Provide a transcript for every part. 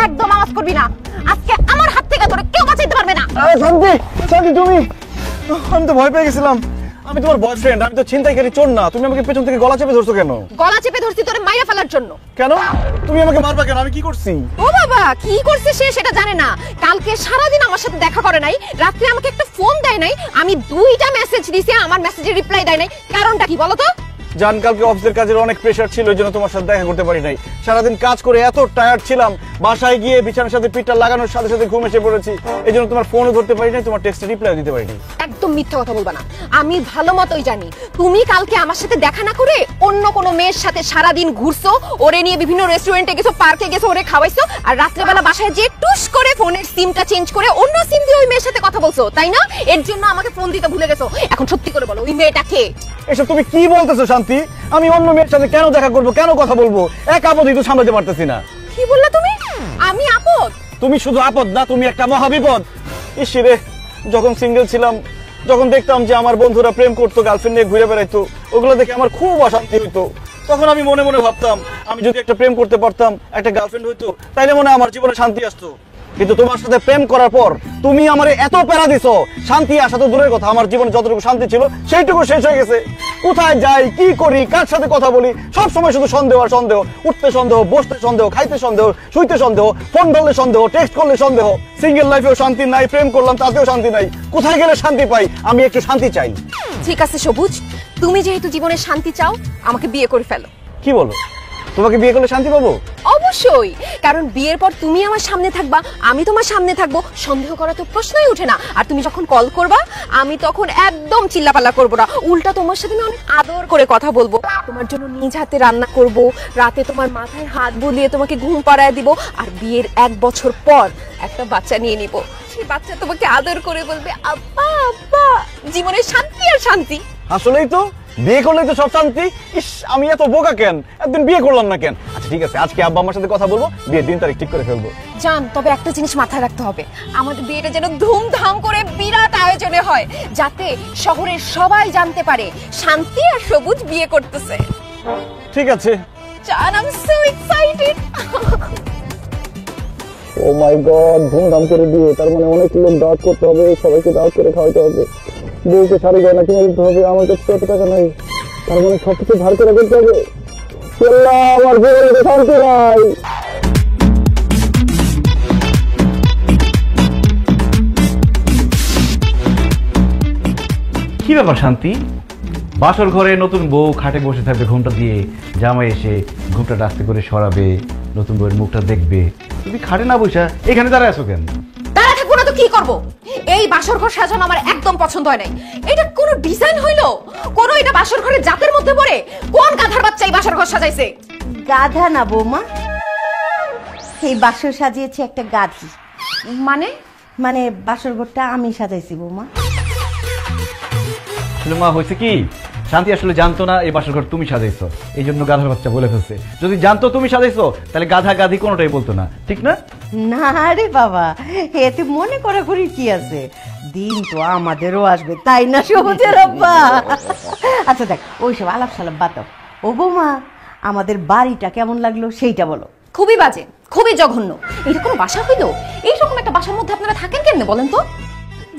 একদম আওয়াজ করবি না, আজকে আমার হাত থেকে তোরে কেউ বাঁচাইতে পারবে না। শান্তি, শান্তি তুমি, আমি তো ভয় পেয়ে গেছিলাম। আমি তোমার বয়ফ্রেন্ড, আমি তো ছিনতাইকারী চোর না। তুমি আমাকে পেছন থেকে গলা চেপে ধরছো কেন? গলা চেপে ধরছি তোরে মাইরা ফেলার জন্য। কেন তুমি আমাকে মারবা কেন? আমি কি করছি? ও বাবা, কি করছে সে সেটা জানে না। কালকে সারাদিন আমার সাথে দেখা করে নাই, রাত্রে আমাকে একটা ফোন দেয় নাই, আমি 2টা মেসেজ দিয়েছি, আমার মেসেজে রিপ্লাই দেয় নাই। কারণটা কি বলো তো? জান, কালকে অফিসের কাজের অনেক প্রেশার ছিল, এই জন্য তোমার সাথে দেখা করতে পারি নাই। সারাদিন কাজ করে এত টায়ার্ড ছিলাম, বাসায় গিয়ে বিছানার সাথে পিঠটা লাগানোর সাথে সাথে ঘুম এসে পড়েছি। এই জন্য তোমার ফোনও ধরতে পারি নাই, তোমার টেক্সটে রিপ্লাই দিতে পারি নাই। একদম মিথ্যা কথা বলবা না, আমি ভালো মতোই জানি তুমি কালকে আমার সাথে দেখা না করে অন্য কোনো মেয়ের সাথে সারাদিন ঘুরছো, ওরে নিয়ে বিভিন্ন রেস্টুরেন্টে গেছো, পার্কে গেছো, ওরে খাওয়াইছো, আর রাত্রেবেলা বাসায় যে টুস করে ফোনের সিমটা চেঞ্জ করে অন্য সিম দিয়ে ওই মেয়ের সাথে কথা বলছো, তাই না? এর জন্য আমাকে ফোন দিতে ভুলে গেছো। এখন সত্যি করে বলো, ওই মেয়েটা কে? এসব তুমি কি বলতেছো শান্তি? আমি অন্য মেয়ের সাথে কেন দেখা করবো, কেন কথা বলবো? এক আপদই তো সামলাতে পারতেছি না। কি বললা তুমি? আমি আপদ? তুমি শুধু আপদ না, তুমি একটা মহাবিপদ। ইসরে, যখন সিঙ্গেল ছিলাম, যখন দেখতাম যে আমার বন্ধুরা প্রেম করতো, গার্লফ্রেন্ড নিয়ে ঘুরে বেড়াইতো, ওগুলো দেখে আমার খুব অশান্তি হইতো। তখন আমি মনে মনে ভাবতাম, আমি যদি একটা প্রেম করতে পারতাম, একটা গার্লফ্রেন্ড হইতো, তাইলে মনে হয় আমার জীবনে শান্তি আসতো। কিন্তু তোমার সাথে প্রেম করার পর তুমি আমারে এত প্যারা দিছো, শান্তি আসা তো দূরের কথা, আমার জীবনে যতটুকু শান্তি ছিল সেইটুকু শেষ হয়ে গেছে। কোথায় যাই, কি করি, কার সাথে কথা বলি, সব সময় শুধু সন্দেহ আর সন্দেহ। উঠতে সন্দেহ, বসতে সন্দেহ, খাইতে সন্দেহ, শুইতে সন্দেহ, ফোন ধরলে সন্দেহ, টেক্সট করলে সন্দেহ। সিঙ্গেল লাইফেও শান্তি নাই, প্রেম করলাম তাতেও শান্তি নাই। কোথায় গেলে শান্তি পাই? আমি একটু শান্তি চাই। ঠিক আছে সবুজ, তুমি যেহেতু জীবনে শান্তি চাও, আমাকে বিয়ে করে ফেলো। কি বলো? তোমাকে বিয়ে করলে শান্তি পাবো? অবশ্যই, কারণ বিয়ের পর তুমি আমার সামনে থাকবা, আমি তোমার সামনে থাকবো, সন্দেহ করা তো প্রশ্নই ওঠে না। আর তুমি যখন কল করবা, আমি তখন একদম চিল্লাপাল্লা করবো না, উল্টা তোমার সাথে আমি অনেক আদর করে কথা বলবো, তোমার জন্য নিজ হাতে রান্না করব, রাতে তোমার মাথায় হাত বুলিয়ে তোমাকে ঘুম পাড়ায় দিব, আর বিয়ের 1 বছর পর একটা বাচ্চা নিয়ে নিব। সেই বাচ্চা তোমাকে আদর করে বলবে আব্বা আব্বা। জীবনে শান্তি আর শান্তি। আসলেই তো, বিয়ে করলেই তো সব শান্তি। ইস, আমি এত বোকা কেন, একদিন বিয়ে করলাম না কেন? আচ্ছা ঠিক আছে, আজকে আব্বা আমার সাথে কথা বলবো, বিয়ের দিন তারিখ ঠিক করে ফেলবো। জান, তবে একটা জিনিস মাথায় রাখতে হবে, আমাদের বিয়েটা যেন ধুমধাম করে বিরাট আয়োজনে হয়, যাতে শহরের সবাই জানতে পারে শান্তি আর সবুজ বিয়ে করতেছে। ঠিক আছে জান, I am so excited. Oh my God, ধুমধাম করে বিয়ে, তার মানে অনেক লোক দাওয়াত করতে হবে, সবাইকে দাওয়াত করে খাওয়াতে হবে, বউকে শাড়ি গয়না কিনে দিতে হবে। আমার কাছে এত টাকা নাই, তার মানে সবকিছু ধার করে করতে হবে। আমার জীবনে শান্তি নাই। কি ব্যাপার শান্তি? বাসর ঘরে নতুন বউ খাটে বসে থাকবে ঘুমটা দিয়ে, জামাই এসে ঘুমটা আস্তে করে সরাবে, নতুন বউয়ের মুখটা দেখবে, তুমি খাটে না বসে এখানে দাঁড়ায় আছো কেন? দাঁড়া থাকবো না তো কি করবো? এই বাসর ঘর সাজানো আমার একদম পছন্দ হয় নাই। এটা কোনো ডিজাইন হইলো? কোন এটা বাসর ঘরের জাতের মধ্যে পড়ে? কোন গাধার বাচ্চা এই বাসর ঘর সাজাইছে? গাধা না বৌমা, এই বাসর সাজিয়েছে একটা গাধি। মানে? মানে বাসর ঘরটা আমি সাজাইছি বৌমা। আসলে মা হয়েছে কি, শান্তি আসলে জানতো না এই বাসর ঘর তুমি সাজাইছো, এই জন্য গাধার বাচ্চা বলে ফেলছে। যদি জানতো তুমি সাজাইছো, তাহলে গাধা গাধি কোনোটাই বলতো না, ঠিক না? না রে বাবা, এতে মনে করা করি কি আছে, দিন তো আমাদেরও আসবে, তাই না সবুজের আব্বা? আচ্ছা দেখ, ওইসব আলাপ সালাপ বাতাও। ও বৌমা, আমাদের বাড়িটা কেমন লাগলো সেইটা বলো। খুবই বাজে, খুবই জঘন্য। এটা কোনো বাসা হইলো? এইরকম একটা বাসার মধ্যে আপনারা থাকেন কেন বলেন তো?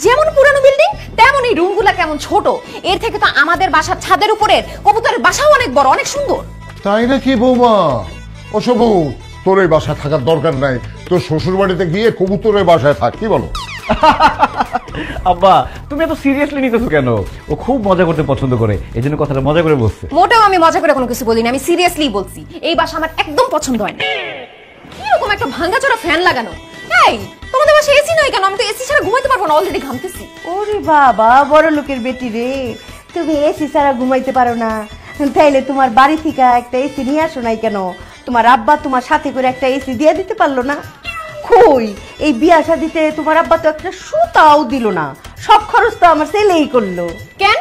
যেমন পুরানো বিল্ডিং, তেমন এই রুমগুলা কেমন ছোট। এর থেকে তো আমাদের বাসার ছাদের উপরের কবুতরের বাসাও অনেক বড়, অনেক সুন্দর। তাই নাকি বৌমা? ও সবুজ, তোর এই বাসায় থাকার দরকার নাই, তোর শ্বশুর বাড়িতে গিয়ে কবুতরের বাসায় থাক, কি বলো? আব্বা, তুমি এত সিরিয়াসলি নিতেছো কেন? ও খুব মজা করতে পছন্দ করে, এই জন্য কথাটা মজা করে বলছে। মোটেও আমি মজা করে কোনো কিছু বলিনি, আমি সিরিয়াসলি বলছি। এই বাসা আমার একদম পছন্দ হয় না। কি রকম একটা ভাঙাচোরা ফ্যান লাগানো। এই, তোমাদের বাসায় এসি নাই কেন? আমি তো এসি ছাড়া ঘুমাইতে পারবো না, অলরেডি ঘামতেছি। ওরে বাবা, বড় লোকের বেটি রে, তুমি এসি ছাড়া ঘুমাইতে পারো না? তাইলে তোমার বাড়ি থেকে একটা এসি নিয়ে আসো নাই কেন? তোমার আব্বা তোমার সাথে করে একটা এসি দিয়ে দিতে পারলো না? কই, এই বিয়া শাদিতে তোমার আব্বা তো একটা সুতাও দিল না, সব খরচ তো আমার ছেলেই করলো। কেন?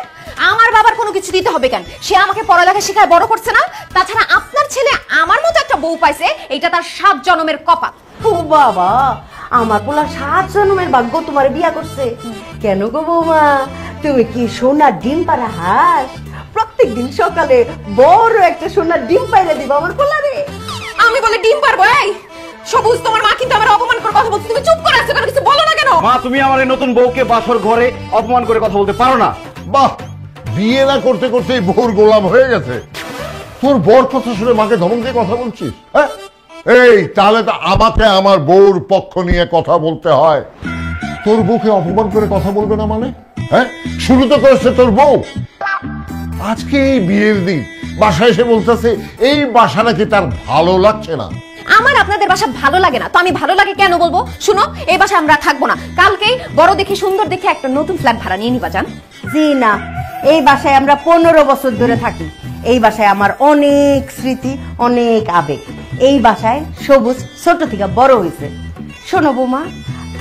আমার বাবার কোনো কিছু দিতে হবে কেন? সে আমাকে পড়ালেখা শেখায় বড় করছে না? তাছাড়া আপনার ছেলে আমার মতো একটা বউ পাইছে, এটা তার 7 জন্মের কপাল। ও বাবা, আমার পোলা 7 জন্মের ভাগ্য তোমার বিয়া করছে। কেন গো বৌমা, তুমি কি সোনার ডিম পাড়া হাঁস? প্রত্যেকদিন সকালে বড় একটা সোনার ডিম পাইরে দিবা আমার পোলারে। আমি বলে ডিম পারবো? এই সবুজ, তোমার মা কিন্তু আমার অপমান করে কথা বলছে, তুমি চুপ করে আছো কেন? কিছু বলো না কেন? মা, তুমি আমার এই নতুন বউকে বাসর ঘরে অপমান করে কথা বলতে পারো না। বাহ, বিয়ে না করতে করতে বউর গোলাম হয়ে গেছে। তোর বর কথা শুনে মাকে ধমক দিয়ে কথা বলছিস? হ্যাঁ, এই তাহলে তো আমাকে আমার বউর পক্ষ নিয়ে কথা বলতে হয়। তোর বউকে অপমান করে কথা বলবে না মানে? হ্যাঁ, শুরু তো করেছে তোর বউ। আজকে এই বিয়ের দিন বাসায় এসে বলতেছে এই বাসা নাকি তার ভালো লাগছে না। আমার আপনাদের বাসা ভালো লাগে না তো আমি ভালো লাগে কেন বলবো? শুনো, এই বাসা আমরা থাকবো না। কালকেই বড় দেখে সুন্দর দেখে একটা নতুন ফ্ল্যাট ভাড়া নিয়ে নিবা। যান। জি না, এই বাসায় আমরা 15 বছর ধরে থাকি। এই বাসায় আমার অনেক স্মৃতি, অনেক আবেগ। এই বাসায় সবুজ ছোট থেকে বড় হয়েছে। শোনো বৌমা,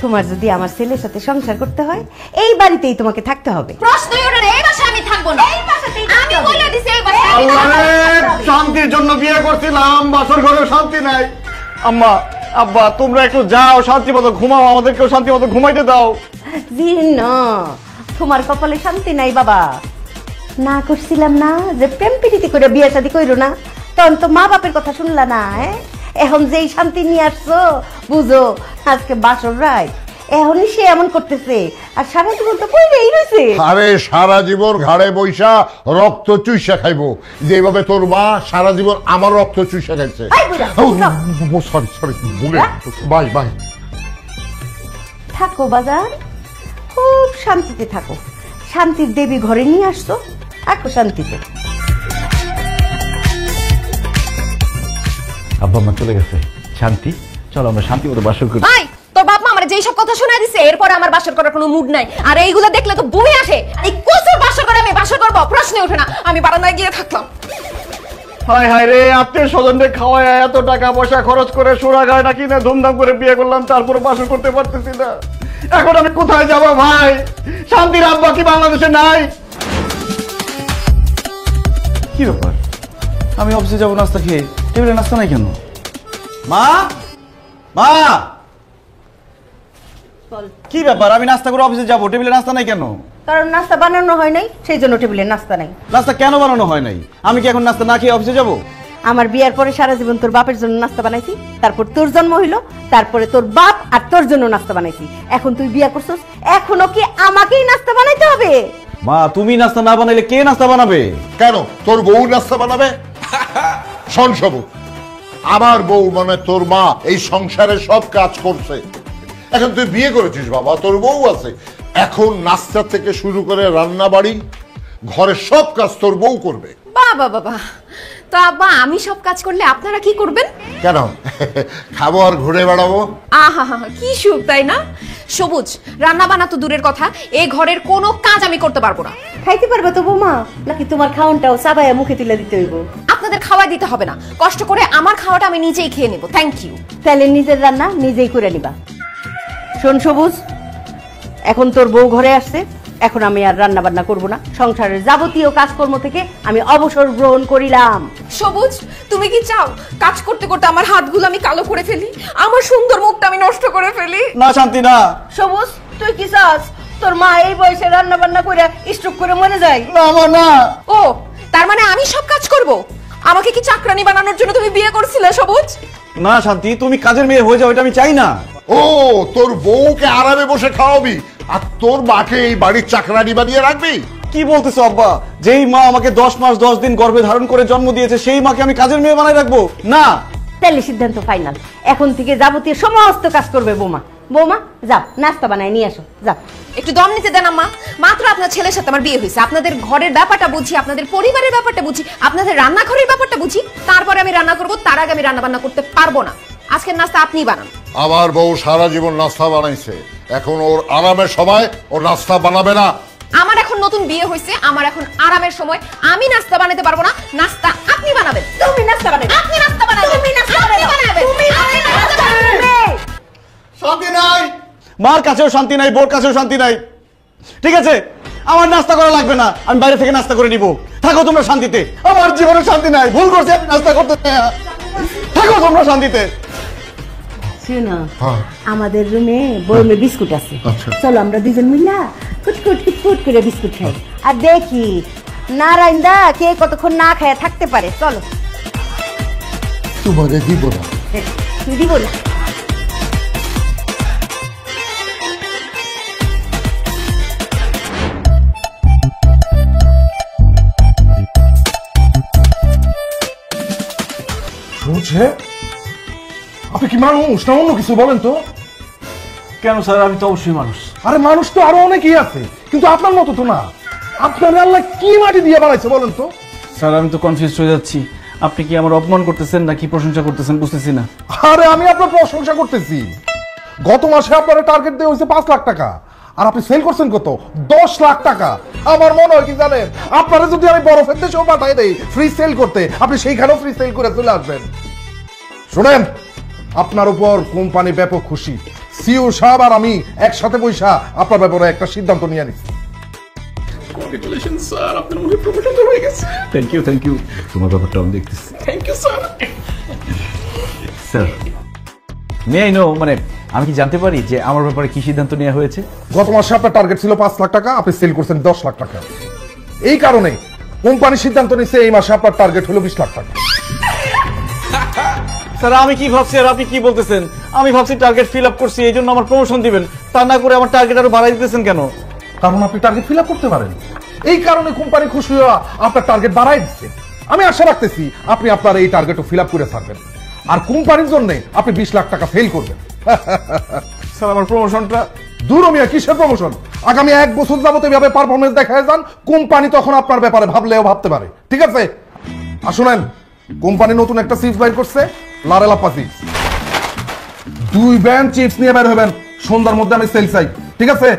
তোমার যদি আমার ছেলের সাথে সংসার করতে হয় এই বাড়িতেই তোমাকে থাকতে হবে। প্রশ্নই ওঠে না, এই বাসায় আমি থাকবো না। এই বাসাতেই আমি বলে দিছি এই বাসায় আমি থাকবো না। শান্তির জন্য বিয়ে করছিলাম, বাসর ঘরে শান্তি নাই। আম্মা, আব্বা, তোমরা একটু যাও, শান্তি মতো ঘুমাও, আমাদেরকেও শান্তি মতো ঘুমাইতে দাও। জি না, তোমার কপালে শান্তি নাই বাবা। না করছিলাম না যে প্রেম প্রীতি করে বিয়ে শাদী কইরো না, তখন তো মা বাপের কথা শুনলা না। এখন যেই শান্তি নিয়ে আসছো বুঝো আজকে বাসর রায়, এখনই সে এমন করতেছে আর সারা জীবন তো কইরেই রয়েছে। আরে সারা জীবন ঘাড়ে বৈশা রক্ত চুইসা খাইবো, যেভাবে তোর মা সারা জীবন আমার রক্ত চুইসা খাইছে। সরি সরি, ভুলে বাই বাই। থাকো বাজার, খুব শান্তিতে থাকো। শান্তির দেবী ঘরে নিয়ে আসছো, থাকো শান্তিতে। আব্বা মা চলে গেছে, শান্তি, চলো আমরা শান্তি মতো বাসর করি। ভাই, তোর বাপ মা আমার যেই সব কথা শোনা দিছে এরপর আমার বাসর করার কোনো মুড নাই। আর এইগুলা দেখলে তো বমি আসে। এই কসুর বাসর করে আমি বাসর করব, প্রশ্নই ওঠে না। আমি বারান্দায় গিয়ে থাকলাম। হায় হায় রে, আত্মীয় স্বজনদের খাওয়ায় এত টাকা পয়সা খরচ করে সোনা গয়না কিনে ধুমধাম করে বিয়ে করলাম, তারপরে বাসর করতে পারতেছি না। এখন আমি কোথায় যাব ভাই? শান্তির আব্বা কি বাংলাদেশে নাই? কি ব্যাপার, আমি অফিসে যাবো নাস্তা খেয়ে, টেবিলে নাস্তা নাই কেন? মা, মা, কি ব্যাপার? আমি নাস্তা করে অফিসে যাবো, টেবিলে নাস্তা নাই কেন? কারণ নাস্তা বানানো হয় নাই, সেই জন্য টেবিলে নাস্তা নাই। নাস্তা কেন বানানো হয় নাই? আমি কি এখন নাস্তা না খেয়ে অফিসে যাবো? আমার বিয়ার পরে সারা জীবন তোর বাপের জন্য নাস্তা বানাইছি, তারপর তোর জন্ম হইলো, তারপরে তোর বাপ আর তোর জন্য নাস্তা বানাইছি। এখন তুই বিয়া করছস, এখনো কি আমাকেই নাস্তা বানাইতে হবে? মা, তুমি নাস্তা না বানাইলে কে নাস্তা বানাবে? কেন তোর বউ নাস্তা বানাবে? শোন সবু, আমার বউ মানে তোর মা এই সংসারে সব কাজ করছে। এখন তুই বিয়ে করেছিস বাবা, তোর বউ আছে, এখন নাস্তা থেকে শুরু করে রান্না বাড়ি ঘরের সব কাজ তোর বউ করবে। বাবা বাবা, তো আব্বা আমি সব কাজ করলে আপনারা কি করবেন? কেন খাবো আর ঘুরে বেড়াবো? আহা হা, কি সুখ তাই না? সবুজ, রান্না বান্না তো দূরের কথা, এই ঘরের কোনো কাজ আমি করতে পারবো না। খাইতে পারবে তো বৌমা, নাকি তোমার খাওনটাও চাবাইয়া মুখে তুলে দিতে হইব? আপনাদের খাওয়া দিতে হবে না, কষ্ট করে আমার খাওয়াটা আমি নিজেই খেয়ে নেব। Thank you. তাহলে নিজের রান্না নিজেই করে নিবা। শোন সবুজ, এখন তোর বউ ঘরে আসছে, এখন আমি আর রান্না বান্না করবো না। সংসারের যাবতীয় কাজকর্ম থেকে আমি অবসর গ্রহণ করিলাম। সবুজ, তুমি কি চাও কাজ করতে করতে আমার হাতগুলো আমি কালো করে ফেলি, আমার সুন্দর মুখটা আমি নষ্ট করে ফেলি? না শান্তি, না। সবুজ, তুই কি চাস তোর মা এই বয়সে রান্না বান্না করে স্ট্রোক করে মরে যায়? না মা, না। ও, তার মানে আমি সব কাজ করব? আমাকে কি চাকরানি বানানোর জন্য তুমি বিয়ে করছিলে সবুজ? না শান্তি, তুমি কাজের মেয়ে হয়ে যাও, এটা আমি চাই না। ও, তোর বউকে আরামে বসে খাওয়াবি আর তোর মাকে এই বাড়ির চাকরানি বানিয়ে রাখবি? কি বলতেছো আব্বা? যেই মা আমাকে 10 মাস 10 দিন গর্ভে ধারণ করে জন্ম দিয়েছে সেই মাকে আমি কাজের মেয়ে বানাই রাখবো? না। তাহলে সিদ্ধান্ত ফাইনাল, এখন থেকে যাবতীয় সমস্ত কাজ করবে বৌমা। বৌমা যাও, নাস্তা বানায় নিয়ে আসো, যাও। একটু দম নিতে দেন আম্মা। মাত্র আপনার ছেলের সাথে আমার বিয়ে হয়েছে, আপনাদের ঘরের ব্যাপারটা বুঝি, আপনাদের পরিবারের ব্যাপারটা বুঝি, আপনাদের রান্নাঘরের ব্যাপারটা বুঝি, তারপরে আমি রান্না করব। তার আগে আমি রান্না বান্না করতে পারবো না। আজকের নাস্তা আপনিই বানান। আমার বউ সারা জীবন নাস্তা বানাইছে, এখন ওর আরামের সময় ও নাস্তা বানাবে না। আমার এখন নতুন বিয়ে হয়েছে, আমার এখন আরামের সময়। আমি নাস্তা বানাতে পারবো না, নাস্তা আপনি বানাবেন। তুমি নাস্তা বানাবে, আপনি নাস্তা বানাবেন, তুমি নাস্তা আপনি বানাবে, বানাবেন, আপনি নাস্তা বানাবেন। শান্তি নাই, মার কাছেও শান্তি নাই, বোর কাছেও শান্তি নাই। ঠিক আছে, আমার নাস্তা করা লাগবে না, আমি বাইরে থেকে নাস্তা করে নিব। থাকো তোমরা শান্তিতে, আমার জীবনে শান্তি নাই। ভুল করছি, আমি নাস্তা করতে চাই না। থাকো তোমরা শান্তিতে। শুনো, হ্যাঁ। আমাদের রুমে বরমে বিস্কুট আছে, আচ্ছা। চলো আমরা দুজন মিলা কুটকুট কুটকুট করে বিস্কুট খাই আর দেখি নারায়ণ দা কে কতক্ষণ না খায় থাকতে পারে। চলো। তোমারে দিব না। তুই দিব না? বুঝছে আপনি কি মানুষ না অন্য কিছু বলেন তো? কেন স্যার, আমি তো অবশ্যই মানুষ। আরে মানুষ তো আরো অনেকেই আছে, কিন্তু আপনার মতো তো না। আপনার আল্লাহ কি মাটি দিয়ে বানাইছে বলেন তো? স্যার আমি তো কনফিউজ হয়ে যাচ্ছি, আপনি কি আমার অপমান করতেছেন নাকি প্রশংসা করতেছেন বুঝতেছি না। আরে আমি আপনার প্রশংসা করতেছি। গত মাসে আপনার টার্গেট দেওয়া হয়েছে 5 লাখ টাকা, আর আপনি সেল করছেন কত? 10 লাখ টাকা। আমার মনে হয় কি জানেন, আপনারা যদি আমি বরফের দেশেও পাঠাই দেই ফ্রি সেল করতে, আপনি সেইখানেও ফ্রি সেল করে চলে আসবেন। শুনেন, আপনার উপর কোম্পানি ব্যাপক খুশি। সিও সাহেব আর আমি একসাথে বৈশা আপনার ব্যাপারে একটা সিদ্ধান্ত নিয়ে নিচ্ছি। কংগ্রেচুলেশন স্যার, আপনার মনে প্রমোশনটা হয়ে গেছে। Thank you. তোমার ব্যাপারটা আমি দেখতেছি। Thank you sir. Sir, may I know, মানে আমি কি জানতে পারি যে আমার ব্যাপারে কি সিদ্ধান্ত নেওয়া হয়েছে? গত মাসে আপনার টার্গেট ছিল 5 লাখ টাকা, আপনি সেল করছেন 10 লাখ টাকা। এই কারণে কোম্পানি সিদ্ধান্ত নিচ্ছে এই মাসে আপনার টার্গেট হলো 20 লাখ টাকা। স্যার আমি কি ভাবছি আর আপনি কি বলতেছেন? আমি ভাবছি টার্গেট ফিল আপ করছি, এই জন্য আমার প্রমোশন দিবেন, তা না করে আমার টার্গেট আরো বাড়াই দিতেছেন কেন? কারণ আপনি টার্গেট ফিল আপ করতে পারেন, এই কারণে কোম্পানি খুশি হয়ে আপনার টার্গেট বাড়াই দিচ্ছে। আমি আশা রাখতেছি আপনি আপনার এই টার্গেটও ফিল আপ করে থাকবেন, আর কোম্পানির জন্য আপনি 20 লাখ টাকা সেল করবেন। স্যার আমার প্রমোশনটা? দূর মিয়া, কিসের প্রমোশন? আগামী 1 বছর যাবত এভাবে পারফরমেন্স দেখায় যান, কোম্পানি তখন আপনার ব্যাপারে ভাবলেও ভাবতে পারে। ঠিক আছে? আর শুনেন, কোম্পানি নতুন একটা চিপস বাইর করছে, লারেলাপ্পা চিপস। 2 ব্যান্ড চিপস নিয়ে বের হবেন, সন্ধ্যার মধ্যে আমি সেল চাই। ঠিক আছে?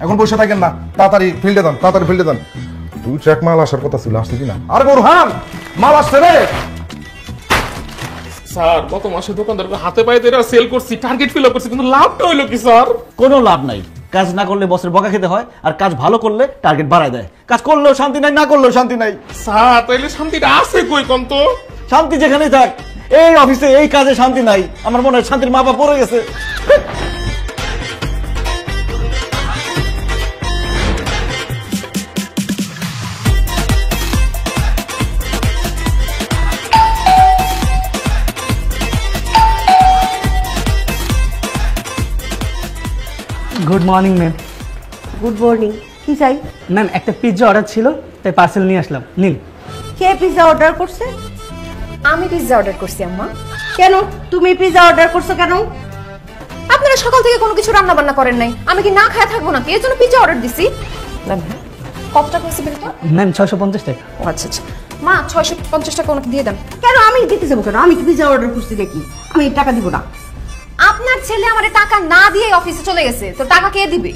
এখন বসে থাকেন না, তাড়াতাড়ি ফিল্ডে যান, তাড়াতাড়ি ফিল্ডে যান। 2 ট্রাক মাল আসার কথা ছিল, আসছে কিনা? আরে বোরহান, মাল আসছে রে। স্যার গত মাসে দোকানদারকে হাতে পায়ে ধরে সেল করছি, টার্গেট ফিল আপ করছি, কিন্তু লাভটা হইলো কি স্যার? কোনো লাভ নাই। কাজ না করলে বসের বকা খেতে হয়, আর কাজ ভালো করলে টার্গেট বাড়ায় দেয়। কাজ করলেও শান্তি নাই, না করলেও শান্তি নাই। স্যার তাইলে শান্তিটা আছে কই কোন তো? শান্তি যেখানেই থাক, এই অফিসে এই কাজে শান্তি নাই। আমার মনে হয় শান্তির মাপা পড়ে গেছে। Good morning ma'am. Good morning. কি চাই? ম্যাম একটা পিৎজা অর্ডার ছিল, তাই পার্সেল নিয়ে আসলাম, নিন। কে পিৎজা অর্ডার করছে? আমি পিৎজা অর্ডার করছি আম্মা। কেন তুমি পিৎজা অর্ডার করছো কেন? আপনারা সকাল থেকে কোনো কিছু রান্না বান্না করেন নাই, আমি কি না খায় থাকবো নাকি? এর জন্য পিৎজা অর্ডার দিছি। কত টাকা হয়েছে বিলটা? ম্যাম 650 টাকা। ও আচ্ছা আচ্ছা, মা 650 টাকা ওনাকে দিয়ে দেন। কেন আমি দিতে যাবো কেন? আমি কি পিৎজা অর্ডার করছি নাকি? আমি টাকা দিব না। আপনার ছেলে আমারে টাকা না দিয়ে অফিসে চলে গেছে, তো টাকা কে দিবে?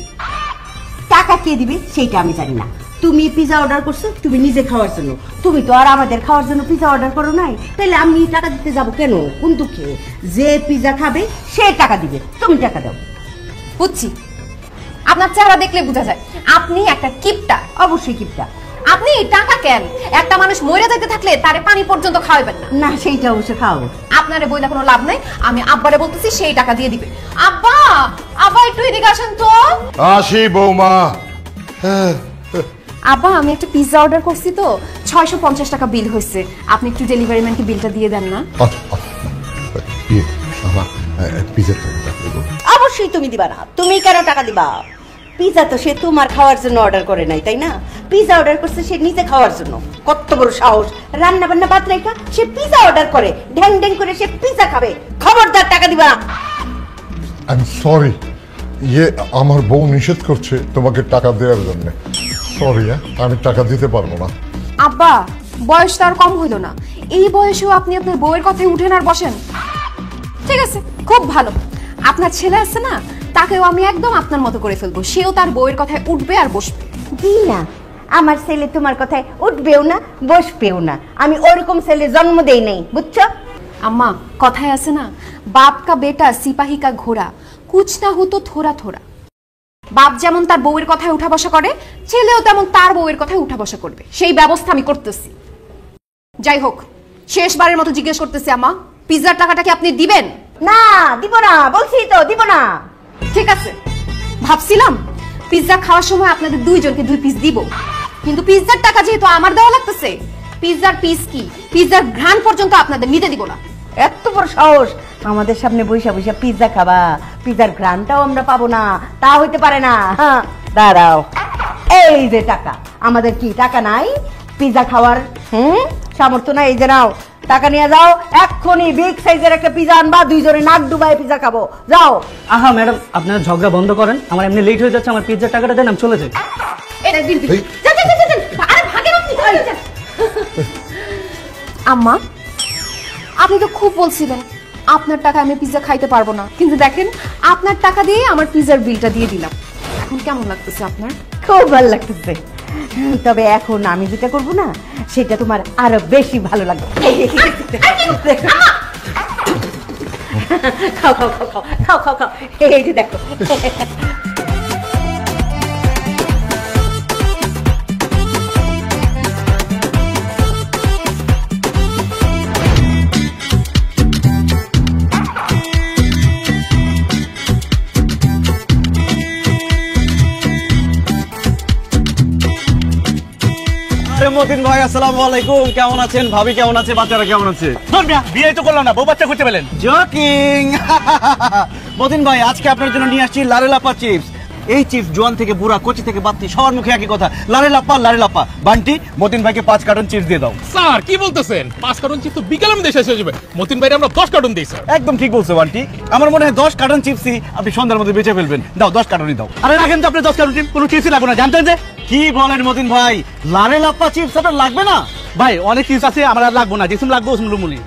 টাকা কে দিবে সেইটা আমি জানি না। তুমি পিৎজা অর্ডার করছো তুমি নিজে খাওয়ার জন্য, তুমি তো আর আমাদের খাওয়ার জন্য পিৎজা অর্ডার করো নাই। তাহলে আমি টাকা দিতে যাব কেন? কোন দুঃখে? যে পিৎজা খাবে সে টাকা দিবে, তুমি টাকা দাও। বুঝছি, আপনার চেহারা দেখলে বোঝা যায় আপনি একটা কিপটা। অবশ্যই কিপটা। আপনি টাকা কেন? একটা মানুষ মরে যেতে থাকলে তারে পানি পর্যন্ত খাওয়াবেন না। না, সেইটা অবশ্যই খাওয়াবো। আপনারে বইলে কোনো লাভ নাই, আমি আব্বারে বলতেছি সেই টাকা দিয়ে দিবে। আব্বা, আব্বা একটু এদিকে আসেন তো। আসি বৌমা। আব্বা আমি একটা পিৎজা অর্ডার করছি তো 650 টাকা বিল হয়েছে, আপনি একটু ডেলিভারি ম্যানকে বিলটা দিয়ে দেন না। অবশ্যই তুমি দিবা না। তুমি কেন টাকা দিবা? পিৎজা তো সে তোমার খাওয়ার জন্য অর্ডার করে নাই, তাই না? পিৎজা অর্ডার করছে সে নিজে খাওয়ার জন্য। কত বড় সাহস! রান্না বান্না বাদ রাখা সে পিৎজা অর্ডার করে, ঢ্যাং ঢ্যাং করে সে পিৎজা খাবে। খবরদার টাকা দিবা না। আই এম সরি, ইয়ে আমার বউ নিষেধ করছে তোমাকে টাকা দেওয়ার জন্য। সরি, আমি টাকা দিতে পারবো না। আব্বা বয়স তো আর কম হইল না, এই বয়সেও আপনি আপনার বউয়ের কথায় উঠেন আর বসেন। ঠিক আছে, খুব ভালো। আপনার ছেলে আছে না, তাকেও আমি একদম আপনার মতো করে ফেলবো, সেও তার বউয়ের কথায় উঠবে আর বসবে। দি না, আমার ছেলে তোমার কথায় উঠবেও না বসবেও না। আমি ওরকম ছেলে জন্ম দেই নাই, বুঝছো? আম্মা কথায় আছে না, বাপ কা বেটা সিপাহী কা ঘোড়া, কুছ না হতো থোড়া থোড়া। বাপ যেমন তার বউয়ের কথায় উঠা বসা করে, ছেলেও তেমন তার বউয়ের কথায় উঠা বসা করবে, সেই ব্যবস্থা আমি করতেছি। যাই হোক, শেষবারের মতো জিজ্ঞেস করতেছি আম্মা, পিৎজার টাকাটা কি আপনি দিবেন? না, দিব না, বলছি তো দিব না। ঠিক আছে, ভাবছিলাম পিৎজা খাওয়ার সময় আপনাদের দুইজনকে 2 পিস দিব, কিন্তু পিৎজার টাকা যেহেতু আমার দেওয়া লাগতেছে, পিৎজার পিস কি পিৎজার ঘ্রাণ পর্যন্ত আপনাদের নিতে দিব না। এত বড় সাহস আমাদের সামনে বৈশা বৈশা পিৎজা খাবা? পিৎজার ঘ্রাণটাও আমরা পাবো না, তা হইতে পারে না। হ্যাঁ, দাঁড়াও, এই যে টাকা, আমাদের কি টাকা নাই পিৎজা খাওয়ার? সামর্থ্য নাই, এই যে নাও টাকা নিয়ে যাও, এক্ষুনি বিগ সাইজের একটা পিৎজা আনবা, দুইজনে নাক ডুবাই পিৎজা খাবো, যাও। আহা ম্যাডাম, আপনারা ঝগড়া বন্ধ করেন, আমার এমনি লেট হয়ে যাচ্ছে, আমার পিৎজার টাকাটা দেন, আমি চলে যাই। আম্মা, আপনি তো খুব বলছিলেন আপনার টাকা আমি পিৎজা খাইতে পারবো না, কিন্তু দেখেন আপনার টাকা দিয়ে আমার পিৎজার বিলটা দিয়ে দিলাম। এখন কেমন লাগতেছে আপনার? খুব ভালো লাগতেছে, তবে এখন আমি যেটা করব না সেটা তোমার আরো বেশি ভালো লাগবে। খাও খাও খাও খাও খাও খাও খাও, এই যে দেখো। মতিন ভাই আসসালামু আলাইকুম, কেমন আছেন? ভাবি কেমন আছে? বাচ্চারা কেমন আছে? বিয়ে তো করলাম না, বউ বাচ্চা করতে পেলেন। জোকিং। মতিন ভাই, আজকে আপনার জন্য নিয়ে আসছি লারেলাপা চিপস। এই চিপস জোয়ান থেকে বুড়া, কচি থেকে বাত্তি, সবার মুখে একই কথা, লারেলাপা লারেলাপা। বান্টি, মতিন ভাইকে 5 কার্টন চিপস দিয়ে দাও। স্যার কি বলতেছেন? 5 কার্টন চিপস তো বিকালে আমি দেশে এসে যাবে। মতিন ভাইরে আমরা 10 কার্টন দিই স্যার। একদম ঠিক বলছো বান্টি, আমার মনে হয় 10 কার্টন চিপসই আপনি সন্ধ্যার মধ্যে বেঁচে ফেলবেন। দাও 10 কার্টনই দাও। আরে রাখেন তো, আপনি 10 কার্টন চিপস, কোনো চিপসই লাগবে না, জানতেন যে? কি বলেন মতিন ভাই, লারেলাপা চিপস আপনার লাগবে না? ভাই অনেক চিপস আছে, আমার আর লাগবো না, যেসম লাগবো ওসম লুমুলি।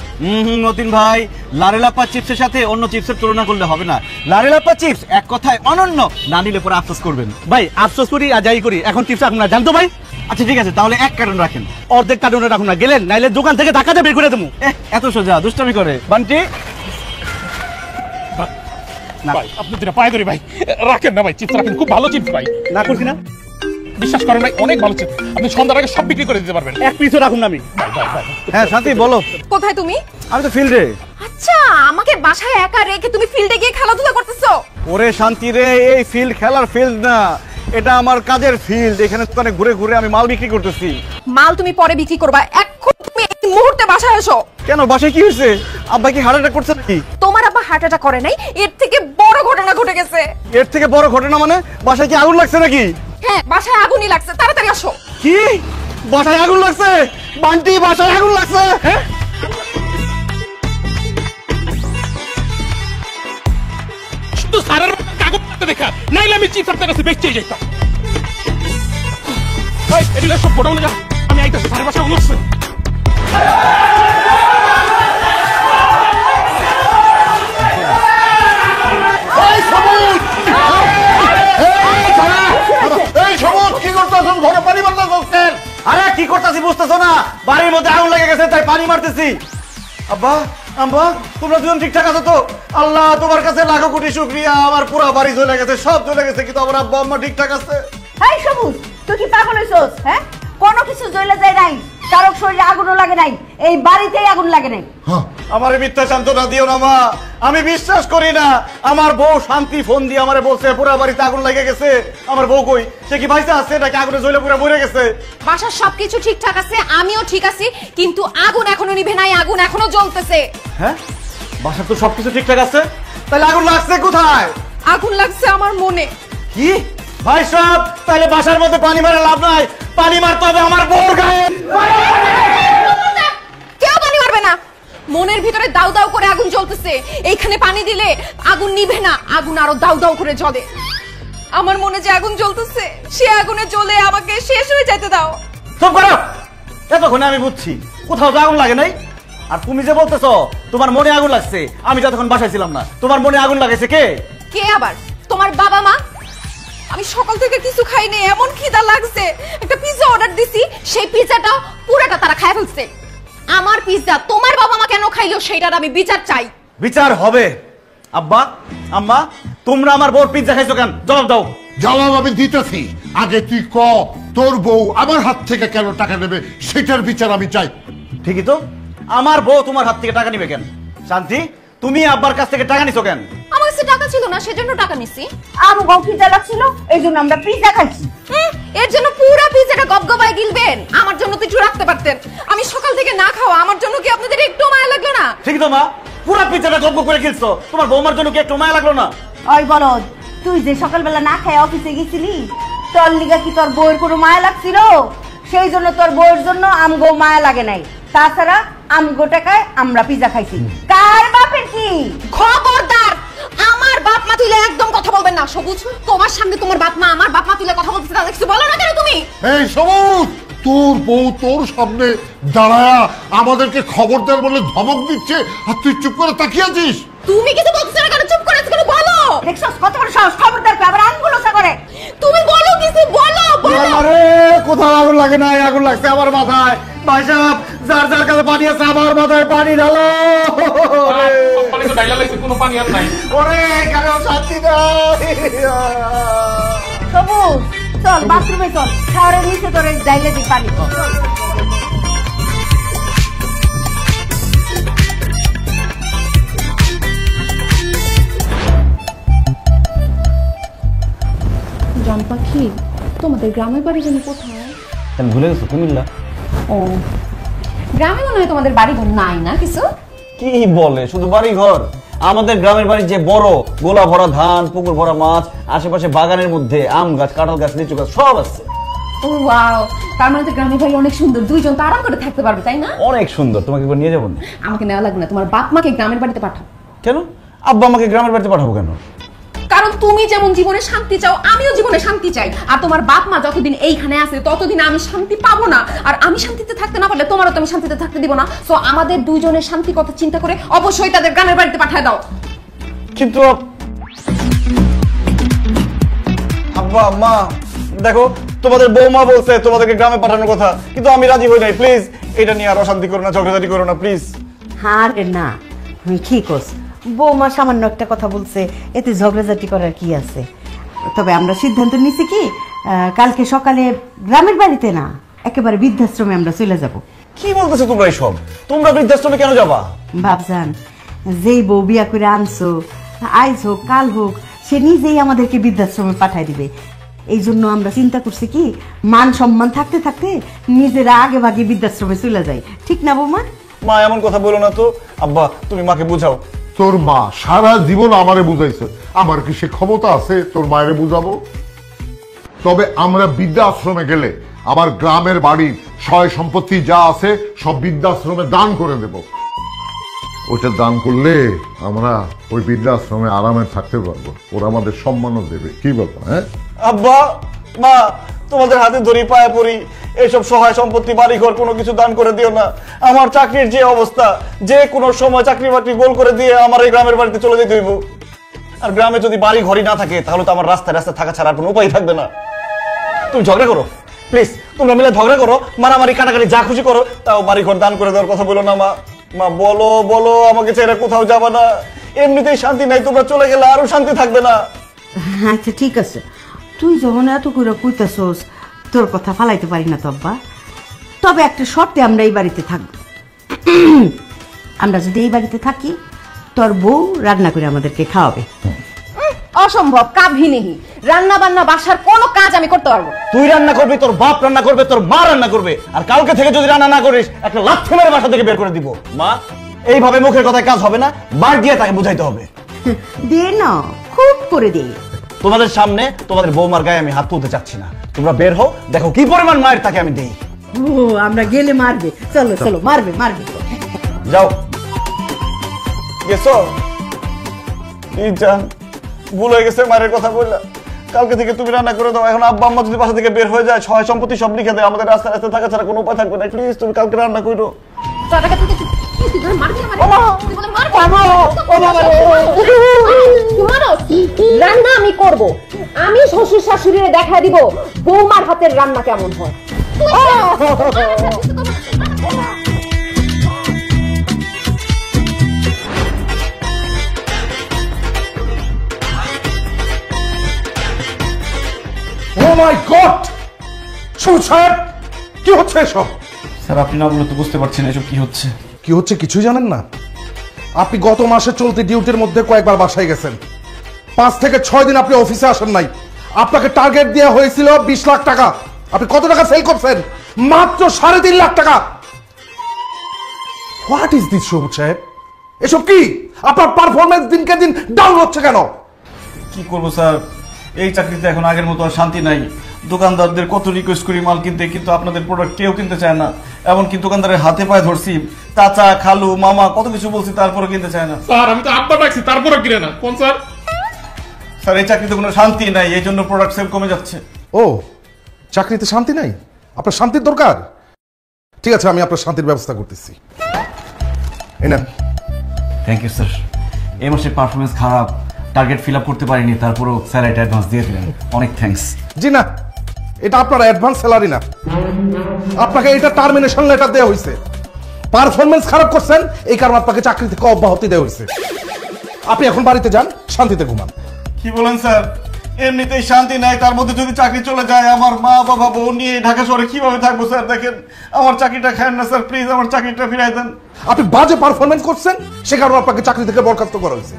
মতিন ভাই, লারেলাপা চিপসের সাথে অন্য চিপসের তুলনা করলে হবে না। লারেলাপা চিপস এক কথায় অনন্য, না নিলে পরে আফসোস করবেন। ভাই আফসোস করি আর যাই করি, এখন চিপস রাখুন না, জানতো ভাই? আচ্ছা ঠিক আছে, তাহলে 1 কার্টন রাখেন। অর্ধেক কার্টনে রাখুন না, গেলেন নাইলে দোকান থেকে ধাক্কা দিয়ে বের করে দেবো। এত সোজা দুষ্টামি করে বান্টি? ভাই আপনি দিনা পায়ে ধরি ভাই, রাখেন না ভাই, চিপস রাখেন, খুব ভালো চিপস ভাই। না করছি না, বিশ্বাস করেন ভাই, অনেক ভালো চিপস, আপনি সন্ধ্যার আগে সব বিক্রি করে দিতে পারবেন। 1 পিসও রাখুন না আমি। ভাই ভাই ভাই হ্যাঁ শান্তি, বলো। কোথায় তুমি? আমি তো ফিল্ডে। আচ্ছা, আমাকে বাসায় একা রেখে তুমি ফিল্ডে গিয়ে খেলাধুলা করতেছো? ওরে শান্তি রে, এই ফিল্ড খেলার ফিল্ড না, এটা আমার কাজের ফিল্ড। এখানে দোকানে ঘুরে ঘুরে আমি মাল বিক্রি করতেছি। মাল তুমি পরে বিক্রি করবা, এখন তুমি এই মুহূর্তে বাসায় এসো। কেন, বাসায় কি হয়েছে? আব্বা কি হার্ট অ্যাটাক করছে নাকি? তোমার আব্বা হার্ট অ্যাটাক করে নাই, এর থেকে বড় ঘটনা ঘটে গেছে। এর থেকে বড় ঘটনা মানে? বাসায় কি আগুন লাগছে নাকি? হ্যাঁ, বাসায় আগুনই লাগছে, তাড়াতাড়ি আসো। কি? বাসায় আগুন লাগছে? বান্টি, বাসায় আগুন লাগছে? হ্যাঁ, শুধু স্যারের কাগজ দেখা, নাইলে আমি চিপস আপনার কাছে বেচতে যেতাম। ভাই এগুলো সব গোডাউনে যা, আমি আইতাছি, স্যারের বাসায় আগুন লাগছে। আরে কি করতেছি বুঝতেছো না? বাড়ির মধ্যে আগুন লেগে গেছে, তাই পানি মারতেছি। আব্বা, আম্মা, তোমরা দুজন ঠিকঠাক আছো তো? আল্লাহ তোমার কাছে লাখো কোটি শুকরিয়া, আমার পুরো বাড়ি জ্বলে গেছে, সব জ্বলে গেছে, কিন্তু আমার আব্বা আম্মা ঠিকঠাক আছে। এই সবুজ, তুই কি পাগল হইছস? হ্যাঁ, কোনো কিছু জ্বলে যায় নাই, কারো শরীরে আগুনও লাগে নাই, এই বাড়িতেই আগুন লাগে নাই। আমার মিথ্যা সান্ত্বনা দিও না মা, আমি বিশ্বাস করি না। আমার বউ শান্তি ফোন দিয়ে আমারে বলছে পুরো বাড়িতে আগুন লেগে গেছে। আমার বউ কই? সে কি বাইসে আছে নাকি আগুনে জ্বলে পুরো মরে গেছে? বাসার সবকিছু ঠিকঠাক আছে, আমিও ঠিক আছি, কিন্তু আগুন এখনো নিভে নাই, আগুন এখনো জ্বলতেছে। হ্যাঁ, বাসার তো সবকিছু ঠিকঠাক আছে, তাহলে আগুন লাগছে কোথায়? আগুন লাগছে আমার মনে। কি ভাই সব? তাহলে বাসার মধ্যে পানি মারা লাভ নাই, পানি মারতে হবে আমার বউর গায়ে। কেউ পানি মারবে না, মনের ভিতরে দাউ দাউ করে আগুন জ্বলতেছে, এইখানে পানি দিলে আগুন নিভে না, আগুন আরো দাউ দাউ করে জ্বলে। আমার মনে যে আগুন জ্বলতেছে, সে আগুনে জ্বলে আমাকে শেষ হয়ে যেতে দাও। চুপ করো, এতক্ষণে আমি বুঝছি কোথাও তো আগুন লাগে নাই। আর তুমি যে বলতেছো তোমার মনে আগুন লাগছে, আমি যতক্ষণ বাসায় ছিলাম না, তোমার মনে আগুন লাগাইছে কে? কে আবার? তোমার বাবা মা। আমি সকাল থেকে কিছু খাইনি, এমন খিদা লাগছে, একটা পিৎজা অর্ডার দিছি, সেই পিৎজাটা পুরোটা তারা খায় ফেলছে। আমার পিৎজা তোমার বাবা মা কেন খাইলো সেটার আমি বিচার চাই। বিচার হবে। আব্বা, আম্মা, তোমরা আমার বউর পিৎজা খাইছো কেন? জবাব দাও। জবাব আমি দিতেছি, আগে তুই ক তোর বউ আমার হাত থেকে কেন টাকা নেবে, সেটার বিচার আমি চাই। ঠিকই তো, আমার বউ তোমার হাত থেকে টাকা নিবে কেন? শান্তি, তুমি আব্বার কাছ থেকে টাকা নিছো কেন? আমার কাছে টাকা ছিল না, সেজন্য টাকা নিছি। আমগো পিজা লাগছিল, এই জন্য আমরা পিজা খাইছি। এর জন্য পুরো পিজাটা গবগবায় গিলবেন? আমার জন্য তো একটু রাখতে পারতেন। আমি সকাল থেকে না খাওয়া, আমার জন্য কি আপনাদের একটু মায়া লাগলো না? ঠিক তো মা, পুরো পিজ্জাটা গপ করে খেলছো, তোমার বৌমার জন্য কি একটু মায়া লাগলো না? ওই বলদ, তুই যে সকালবেলা না খায় অফিসে গেছিলি, তোর লিগা কি তোর বউয়ের কোনো মায়া লাগছিল? সেই জন্য তোর বউয়ের জন্য আমগো মায়া লাগে নাই। তাছাড়া আমগো টাকায় আমরা পিজা খাইছি। কার বাপের কি? খবরদার, আমার বাপ মা তুলে একদম কথা বলবেন না। সবুজ, তোমার সামনে তোমার বাপ মা আমার বাপ মা তুলে কথা বলতেছে, তাহলে কিছু বলো না কেন তুমি? এই সবুজ, তোর বউ তোর সামনে দাঁড়ায়া আমাদেরকে খবরদার বলে ধমক দিচ্ছে, আর তুই চুপ করে তাকিয়ে আছিস। তুমি কিছু বলছো না কেন? চুপ করে আছো কেন? বলো। দেখছস কত বড় সাহস, খবরদার আবার আঙ্গুল ওসা করে। তুমি বলো কিছু, বলো বলো। আরে কোথাও আগুন লাগে নাই, আগুন লাগছে আমার মাথায়। ভাই সাহেব, যার যার কাছে পানি আছে আমার মাথায় পানি ঢালো। পানি তো ডাইলা লাগছে, কোনো পানি আর নাই। ওরে কেন শান্তি নাই। সবুজ, চল বাথরুমে চল, শাওয়ারের নিচে তোর ডাইলে দি পানি। জান পাখি, তোমাদের গ্রামের বাড়ি যেন কোথায়? আমি ভুলে গেছো, কুমিল্লা। ও, গ্রামে মনে হয় তোমাদের বাড়ি ঘর নাই না কিছু? কি বলে, শুধু বাড়ি ঘর? আমাদের গ্রামের বাড়ি যে বড়, গোলা ভরা ধান, পুকুর ভরা মাছ, আশেপাশে বাগানের মধ্যে আম গাছ, কাঁঠাল গাছ, লিচু গাছ সব আছে। ও ওয়াও, তার মানে তো গ্রামের বাড়ি অনেক সুন্দর, দুইজন তো আরাম করে থাকতে পারবে, তাই না? অনেক সুন্দর, তোমাকে একবার নিয়ে যাবো না? আমাকে নেওয়া লাগবে না, তোমার বাপ মাকে গ্রামের বাড়িতে পাঠাও। কেন? আব্বা আমাকে গ্রামের বাড়িতে পাঠাবো কেন? কারণ তুমি যেমন জীবনে শান্তি চাও, আমিও জীবনে শান্তি চাই। আর তোমার বাপ মা যতদিন এইখানে আছে ততদিন আমি শান্তি পাবো না। আর আমি শান্তিতে থাকতে না পারলে তোমারও তো আমি শান্তিতে থাকতে দিব না। সো আমাদের দুইজনের শান্তি কথা চিন্তা করে অবশ্যই তাদের গ্রামের বাড়িতে পাঠিয়ে দাও। কিন্তু আব্বা মা, দেখো তোমাদের বৌমা বলছে তোমাদেরকে গ্রামে পাঠানোর কথা, কিন্তু আমি রাজি হই নাই। প্লিজ এটা নিয়ে আর অশান্তি করো না, ঝগড়াঝাটি করো না প্লিজ। আরে না, তুমি কি করছ? বৌমা সামান্য একটা কথা বলছে, এতে ঝগড়াঝাটি করার কি আছে? তবে আমরা সিদ্ধান্ত নিছি কি, কালকে সকালে গ্রামের বাড়িতে না, একেবারে বৃদ্ধাশ্রমে আমরা চলে যাব। কি বলতেছো তোমরা এইসব? তোমরা বৃদ্ধাশ্রমে কেন যাবা? ভাবজান, যেই বউ বিয়া করে আনছো, আইজ হোক কাল হোক, সে নিজেই আমাদেরকে বৃদ্ধাশ্রমে পাঠায় দিবে। এই জন্য আমরা চিন্তা করছি কি, মান সম্মান থাকতে থাকতে নিজেরা আগে ভাগে বৃদ্ধাশ্রমে চলে যাই। ঠিক না বৌমা? মা এমন কথা বলো না তো। আব্বা তুমি মাকে বুঝাও। তোর মা সারা জীবন আমারে বুঝাইছে, আমার কি সে ক্ষমতা আছে তোর মায়েরে বুঝাবো? তবে আমরা বৃদ্ধাশ্রমে গেলে আমার গ্রামের বাড়ির সয় সম্পত্তি যা আছে সব বৃদ্ধাশ্রমে দান করে দেব। ওটা দান করলে আমরা ওই বৃদ্ধাশ্রমে আরামে থাকতে পারবো, ওরা আমাদের সম্মানও দেবে। কি বলবো? হ্যাঁ আব্বা মা, তোমাদের হাতে ধরি, পায়ে পড়ি, এইসব সহায় সম্পত্তি বাড়ি ঘর কোনো কিছু দান করে দিও না। আমার চাকরির যে অবস্থা, যে কোনো সময় চাকরি বাকরি গোল করে দিয়ে আমার এই গ্রামের বাড়িতে চলে যেতে হইব। আর গ্রামে যদি বাড়ি ঘরই না থাকে তাহলে তো আমার রাস্তায় রাস্তায় থাকা ছাড়া কোনো উপায় থাকবে না। তুমি ঝগড়া করো প্লিজ, তোমরা মিলে ঝগড়া করো, মারামারি কাটাকাটি যা খুশি করো, তাও বাড়ি ঘর দান করে দেওয়ার কথা বলো না মা। মা বলো বলো, আমাকে ছেড়ে কোথাও যাবে না। এমনিতেই শান্তি নাই, তোমরা চলে গেলে আরো শান্তি থাকবে না। আচ্ছা ঠিক আছে, তুই যখন এত করে কইতাছস, তোর কথা ফালাইতে পারি না তব্বা। তবে একটা শর্তে আমরা এই বাড়িতে থাকব। আমরা যদি এই বাড়িতে থাকি, তোর বউ রান্না করে আমাদেরকে খাওয়াবে। অসম্ভব, কাভিনেহি। রান্না বান্না বাসার কোনো কাজ আমি করতে পারবো। তুই রান্না করবি, তোর বাপ রান্না করবে, তোর মা রান্না করবে। আর কালকে থেকে যদি রান্না না করিস একটা লাথি মেরে বাসা থেকে বের করে দিব। মা এইভাবে মুখের কথায় কাজ হবে না, বার দিয়ে তাকে বুঝাইতে হবে। দে না, খুব করে দে। তোমাদের সামনে তোমাদের বৌমার গায়ে আমি হাত তুলতে চাচ্ছি না। তোমরা বের হও, দেখো কি পরিমাণ মায়ের তাকে আমি দেই। ও আমরা গেলে মারবে, চলো চলো, মারবে মারবে। যাও গেছো? জান ভুল হয়ে গেছে, মায়ের কথা বললা। কালকে থেকে তুমি রান্না করে দাও। এখন আব্বা আম্মা যদি বাসা থেকে বের হয়ে যায়, সহায় সম্পত্তি সব লিখে দেয়, আমাদের রাস্তায় রাস্তায় থাকা ছাড়া কোনো উপায় থাকবে না। প্লিজ তুমি কালকে রান্না করো। রান্না আমি করব, আমি শ্বশুর শাশুড়িরে দেখা দিব বৌমার হাতের রান্না কেমন হয়। ও মাই গড! সবুজ সাহেব, কি হচ্ছে এসব? স্যার আপনি না বলে তো বুঝতে পারছেন এসব কি হচ্ছে। কি হচ্ছে কিছুই জানেন না? আপনি গত মাসে চলতি ডিউটির মধ্যে কয়েকবার বাসায় গেছেন, 5 থেকে 6 দিন আপনি অফিসে আসেন নাই। আপনাকে টার্গেট দেওয়া হয়েছিল 20 লাখ টাকা, আপনি কত টাকা সেল করছেন? মাত্র 3.5 লাখ টাকা। হোয়াট ইজ দিস সবুজ সাহেব? এসব কি? আপনার পারফরমেন্স দিনকে দিন ডাউন হচ্ছে কেন? কি করবো স্যার, এই চাকরিতে এখন আগের মতো আর শান্তি নাই। দোকানদারদের কত রিকোয়েস্ট করি মাল কিনতে, কিন্তু আপনাদের প্রোডাক্ট কেউ কিনতে চায় না। এমনকি দোকানদারের হাতে পায়ে ধরছি, চাচা খালু মামা কত কিছু বলছি, তারপরে কিনতে চায় না। স্যার আমি তো আব্বা ডাকছি, তারপরে কিনে না। কোন স্যার? স্যার এই চাকরিতে কোনো শান্তি নাই, এই জন্য প্রোডাক্ট সেল কমে যাচ্ছে। ও, চাকরিতে শান্তি নাই? আপনার শান্তির দরকার? ঠিক আছে, আমি আপনার শান্তির ব্যবস্থা করতেছি। এই নেন। Thank you sir. এই মাসে পারফরমেন্স খারাপ, টার্গেট ফিল আপ করতে পারিনি, তারপরও স্যালারিটা অ্যাডভান্স দিয়ে দিলেন, অনেক থ্যাঙ্কস। জি না, এটা আপনার অ্যাডভান্স স্যালারি না, আপনাকে এটা টার্মিনেশন লেটার দেওয়া হয়েছে। পারফরমেন্স খারাপ করছেন, এই কারণে আপনাকে চাকরি থেকে অব্যাহতি দেওয়া হয়েছে। আপনি এখন বাড়িতে যান, শান্তিতে ঘুমান। কি বলেন স্যার? এমনিতেই শান্তি নাই, তার মধ্যে যদি চাকরি চলে যায়, আমার মা বাবা বউ নিয়ে ঢাকা শহরে কিভাবে থাকবো স্যার? দেখেন আমার চাকরিটা খান না স্যার, প্লিজ আমার চাকরিটা ফিরাই দেন। আপনি বাজে পারফরমেন্স করছেন, সে কারণে আপনাকে চাকরি থেকে বরখাস্ত করা হয়েছে।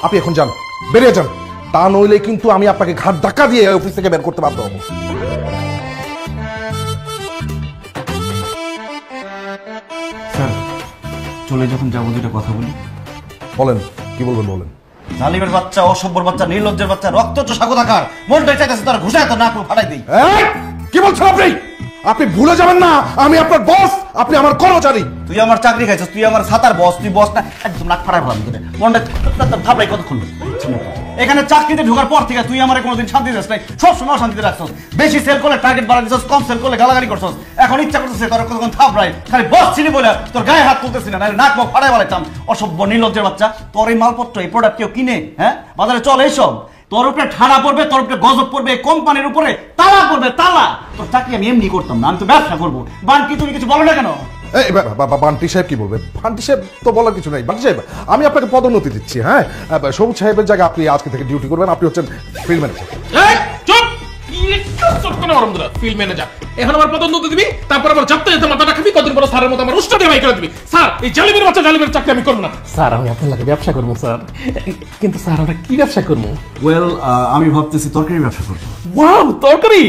আপনি এখন যান, বেরিয়ে যান, তা নইলে কিন্তু আমি আপনাকে ঘাট ধাক্কা দিয়ে অফিস থেকে বের করতে বাধ্য হবো। স্যার চলে যখন যাবো দুটো কথা বলি। বলেন, কি বলবেন বলেন। জালিমের বাচ্চা, অসভ্যর বাচ্চা, নির্লজ্জের বাচ্চা, রক্ত চোষা কোথাকার, মনটাই চাইতেছে তার ঘুষায় তো নাক ফাটাই দিই। কি বলছেন আপনি? আপনি ভুলে যাবেন না আমি আপনার বস, আপনি আমার কর্মচারী। তুই আমার চাকরি খাইছিস, তুই আমার ছাতার বস, তুই বস না। একদম নাক ফাটাই ভালো করে মনটা থাপড়াই কতক্ষণ। এখানে চাকরিতে ঢোকার পর থেকে তুই আমার কোনোদিন শান্তি দিস নাই, সবসময় শান্তিতে রাখছস। বেশি সেল করলে টার্গেট বাড়া দিছস, কম সেল করলে গালাগালি করছস। এখন ইচ্ছা করতেছে তোর কতক্ষণ থাপড়াই, খালি বস চিনি বলে তোর গায়ে হাত তুলতেছি না, নাক মুখ ফাটাই বলাইতাম। অসভ্য নির্লজ্জের বাচ্চা, তোর এই মালপত্র এই প্রোডাক্ট কেউ কিনে? হ্যাঁ, বাজারে চল এইসব। তোর উপরে ঠাড়া পড়বে, তোর উপরে গজব পড়বে, কোম্পানির উপরে তালা পড়বে, তালা। তোর চাকরি আমি এমনি করতাম না, আমি তো ব্যবসা করবো। বান্টি তুমি কিছু বলো না কেন? বান্টি সাহেব কি বলবে? বান্টি সাহেব তো বলার কিছু নাই। বান্টি সাহেব, আমি আপনাকে পদোন্নতি দিচ্ছি। হ্যাঁ, সবুজ সাহেবের জায়গায় আপনি আজকে থেকে ডিউটি করবেন, আপনি হচ্ছেন ফিল্ড ম্যানেজার। চুপ! ফিল্ড ম্যানেজার এখন আমার পদোন্নতি দিবি, তারপর আমার চাপতে যেতে মাথাটা খাবি, কতদিন পর স্যারের মতো আমার উষ্টা দিয়ে বাই করে দিবি। স্যার এই জালিমের বাচ্চা জালিমের চাকরি আমি করবো না। স্যার আমি আপনার লাগে ব্যবসা করবো স্যার, কিন্তু স্যার আমরা কি ব্যবসা করবো? ওয়েল আমি ভাবতেছি তরকারি ব্যবসা করবো। ওয়াও, তরকারি!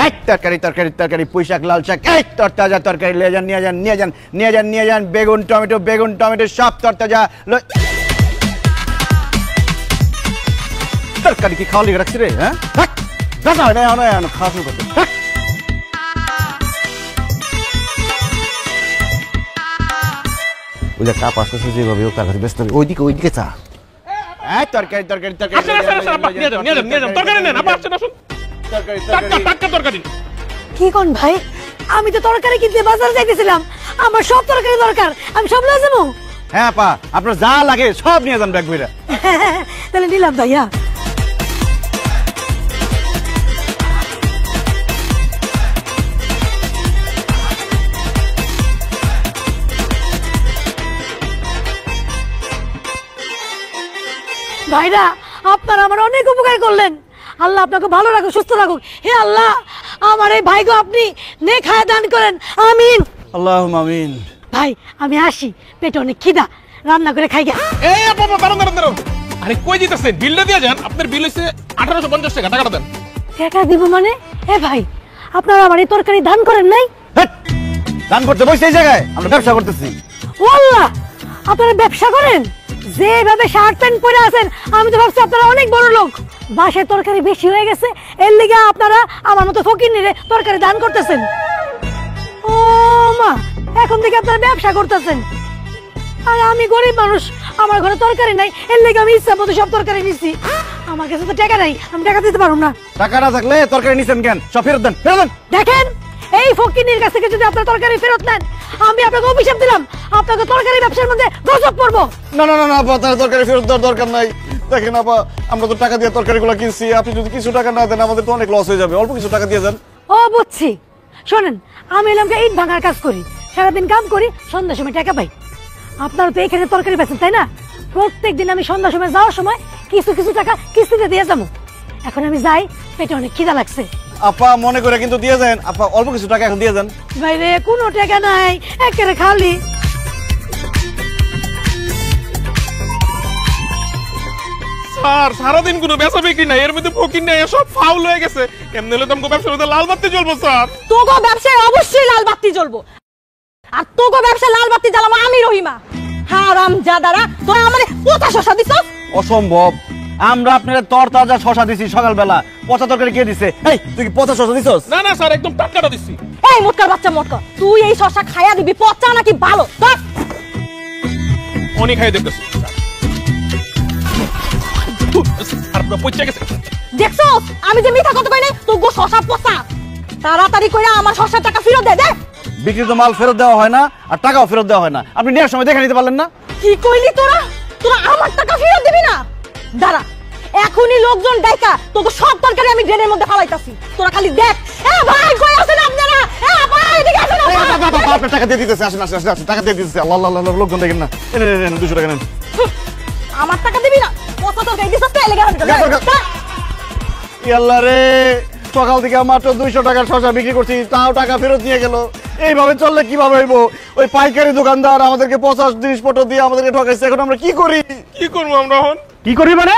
এক তরকারি তরকারি তরকারি, পুঁই শাক, লাল শাক, এই তরতাজা তরকারি নিয়ে যান, নিয়ে যান, নিয়ে যান, নিয়ে যান, নিয়ে যান। বেগুন টমেটো, বেগুন টমেটো সব তরতাজা। তরকারি কি খাওয়া লিখে রাখছি রে? হ্যাঁ, খাওয়া শুরু করতে। ওই যে কাপ আসতেছে যেভাবে হোক তাড়াতাড়ি ব্যস্ত হবে। ওইদিকে ওইদিকে চা। এই তরকারি তরকারি তরকারি কি কোন ভাই, আমি তো তরকারি কিনতে বাজারে যাইতেছিলাম, আমার সব তরকারি দরকার, আমি সব লয়ে যাবো। হ্যাঁ পা, আপনার যা লাগে সব নিয়ে যান ব্যাগ বইরা। তাহলে নিলাম ভাইয়া। ভাইরা আপনারা আমার অনেক উপকার করলেন, আল্লাহ আপনাকে ভালো রাখুক, সুস্থ রাখুক। হে আল্লাহ, আমার এই ভাইগো আপনি নেক হায়াত দান করেন, আমিন। আল্লাহুম্মা আমিন। ভাই আমি আসি, পেটে অনেক খিদা, রান্না করে খাই গে। এই বাবা দাঁড়ান দাঁড়ান দাঁড়ান, আরে কই দিতেছেন? বিলটা দিয়ে যান, আপনার বিল হইছে 1850 টাকা, টাকাটা দেন। টাকা দিব মানে? এ ভাই আপনারা আমার এই তরকারি দান করেন নাই? দান করতে বসে এই জায়গায় আমরা ব্যবসা করতেছি। ওয়াল্লাহ আপনারা ব্যবসা করেন? যেভাবে শার্ট প্যান্ট পরে আছেন আমি তো ভাবছি আপনারা অনেক বড় লোক। বাসায় তরকারি বেশি হয়ে গেছে, এর লিগে আপনারা আমার মতো ফকিন্নিরে তরকারি দান করতেছেন। ও মা, এখন থেকে আপনারা ব্যবসা করতেছেন, আর আমি গরিব মানুষ, আমার ঘরে তরকারি নাই, এর লিগে আমি ইচ্ছা মতো সব তরকারি নিচ্ছি। আমার কাছে তো টাকা নাই, আমি টাকা দিতে পারবো না। টাকা না থাকলে তরকারি নিছেন কেন? সব ফেরত দেন, ফেরত দেন। দেখেন, এই ফকিন্নির কাছ থেকে যদি আপনার তরকারি ফেরত নেন, আমি আপনাকে অভিশাপ দিলাম, আপনাকে তরকারি ব্যবসার মধ্যে গজব পড়বো। না না না না আপা, তার তরকারি ফেরত দেওয়ার দরকার নাই। দেখেন আপা, আমরা তো টাকা দিয়ে তরকারিগুলো কিনছি, আপনি যদি কিছু টাকা না দেন আমাদের তো অনেক লস হয়ে যাবে। অল্প কিছু টাকা দিয়ে দেন। ও বুঝছি, শোনেন আমি এলাম ইট ভাঙার কাজ করি, সারাদিন কাম করি, সন্ধ্যার সময় টাকা পাই। আপনারা তো এখানে তরকারি বেচেন তাই না? প্রত্যেক দিন আমি সন্ধ্যার সময় যাওয়ার সময় কিছু কিছু টাকা কিস্তিতে দিয়ে যাবো। এখন আমি যাই, পেটে অনেক খিদা লাগছে। আপা মনে করে কিন্তু দিয়ে যান, আপা অল্প কিছু টাকা এখন দিয়ে যান। বাইরে কোনো টাকা নাই, একেবারে খালি। স্যার সারাদিন কোনো বেচা বিক্রি নাই, এর মধ্যে ফকির নাই, সব ফাউল হয়ে গেছে। কেমনে হলে তোমাকে ব্যবসার মধ্যে লাল বাতি জ্বলবো স্যার? তোগো ব্যবসায় অবশ্যই লাল বাতি জ্বলবো, আর তোগো ব্যবসায় লাল বাতি জ্বালাবো আমি রহিমা। হারাম জাদারা, তোরা আমারে পচা শসা দিছ। অসম্ভব, আমরা আপনার তরতাজা শশা দিছি সকালবেলা, পচা তরকারি কে দিছে? এই তুই কি পচা শশা দিছস? না না স্যার, একদম টাটকাটা দিচ্ছি। এই মোটকার বাচ্চা মোটকা, তুই এই শসা খাইয়া দিবি পচা নাকি ভালো? অনেক খাই দেখতেছি আর পুরো পচা গেছে। দেখছো আমি যে মিথ্যা কথা কই নাই, তোগো শসা পচা। তাড়াতাড়ি কইরা আমার শসার টাকা ফেরত দে। দে, বিক্রিত মাল ফেরত দেওয়া হয় না, আর টাকাও ফেরত দেওয়া হয় না। আপনি নেওয়ার সময় দেখে নিতে পারলেন না? কি কইলি তোরা? তোরা আমার টাকা ফেরত দিবি না? দাঁড়া, এখনই লোকজন ডাইকা তোকে সব তরকারি আমি ড্রেনের মধ্যে ফালাইতাছি, তোরা খালি দেখ। এ ভাই কই আছেন আপনারা? এ ভাই এদিকে আসেন। আপনার টাকা দিয়ে দিতেছে, আসেন আসেন আসেন, টাকা দিয়ে দিতেছে। আল্লাহ আল্লাহ আল্লাহ, লোকজন দেখেন না। এনে 200 টাকা নেন। আমার টাকা দিবি না? পচা তরকারি দিছস তো এলাকা। আল্লাহ রে, সকাল থেকে মাত্র 200 টাকার শসা বিক্রি করছি, তাও টাকা ফেরত নিয়ে গেল। এইভাবে চললে কিভাবে হইব? ওই পাইকারি দোকানদার আমাদেরকে 50 জিনিসপত্র দিয়ে আমাদেরকে ঠকাইছে। এখন আমরা কি করি? কি করবো আমরা এখন? কি করবি মানে?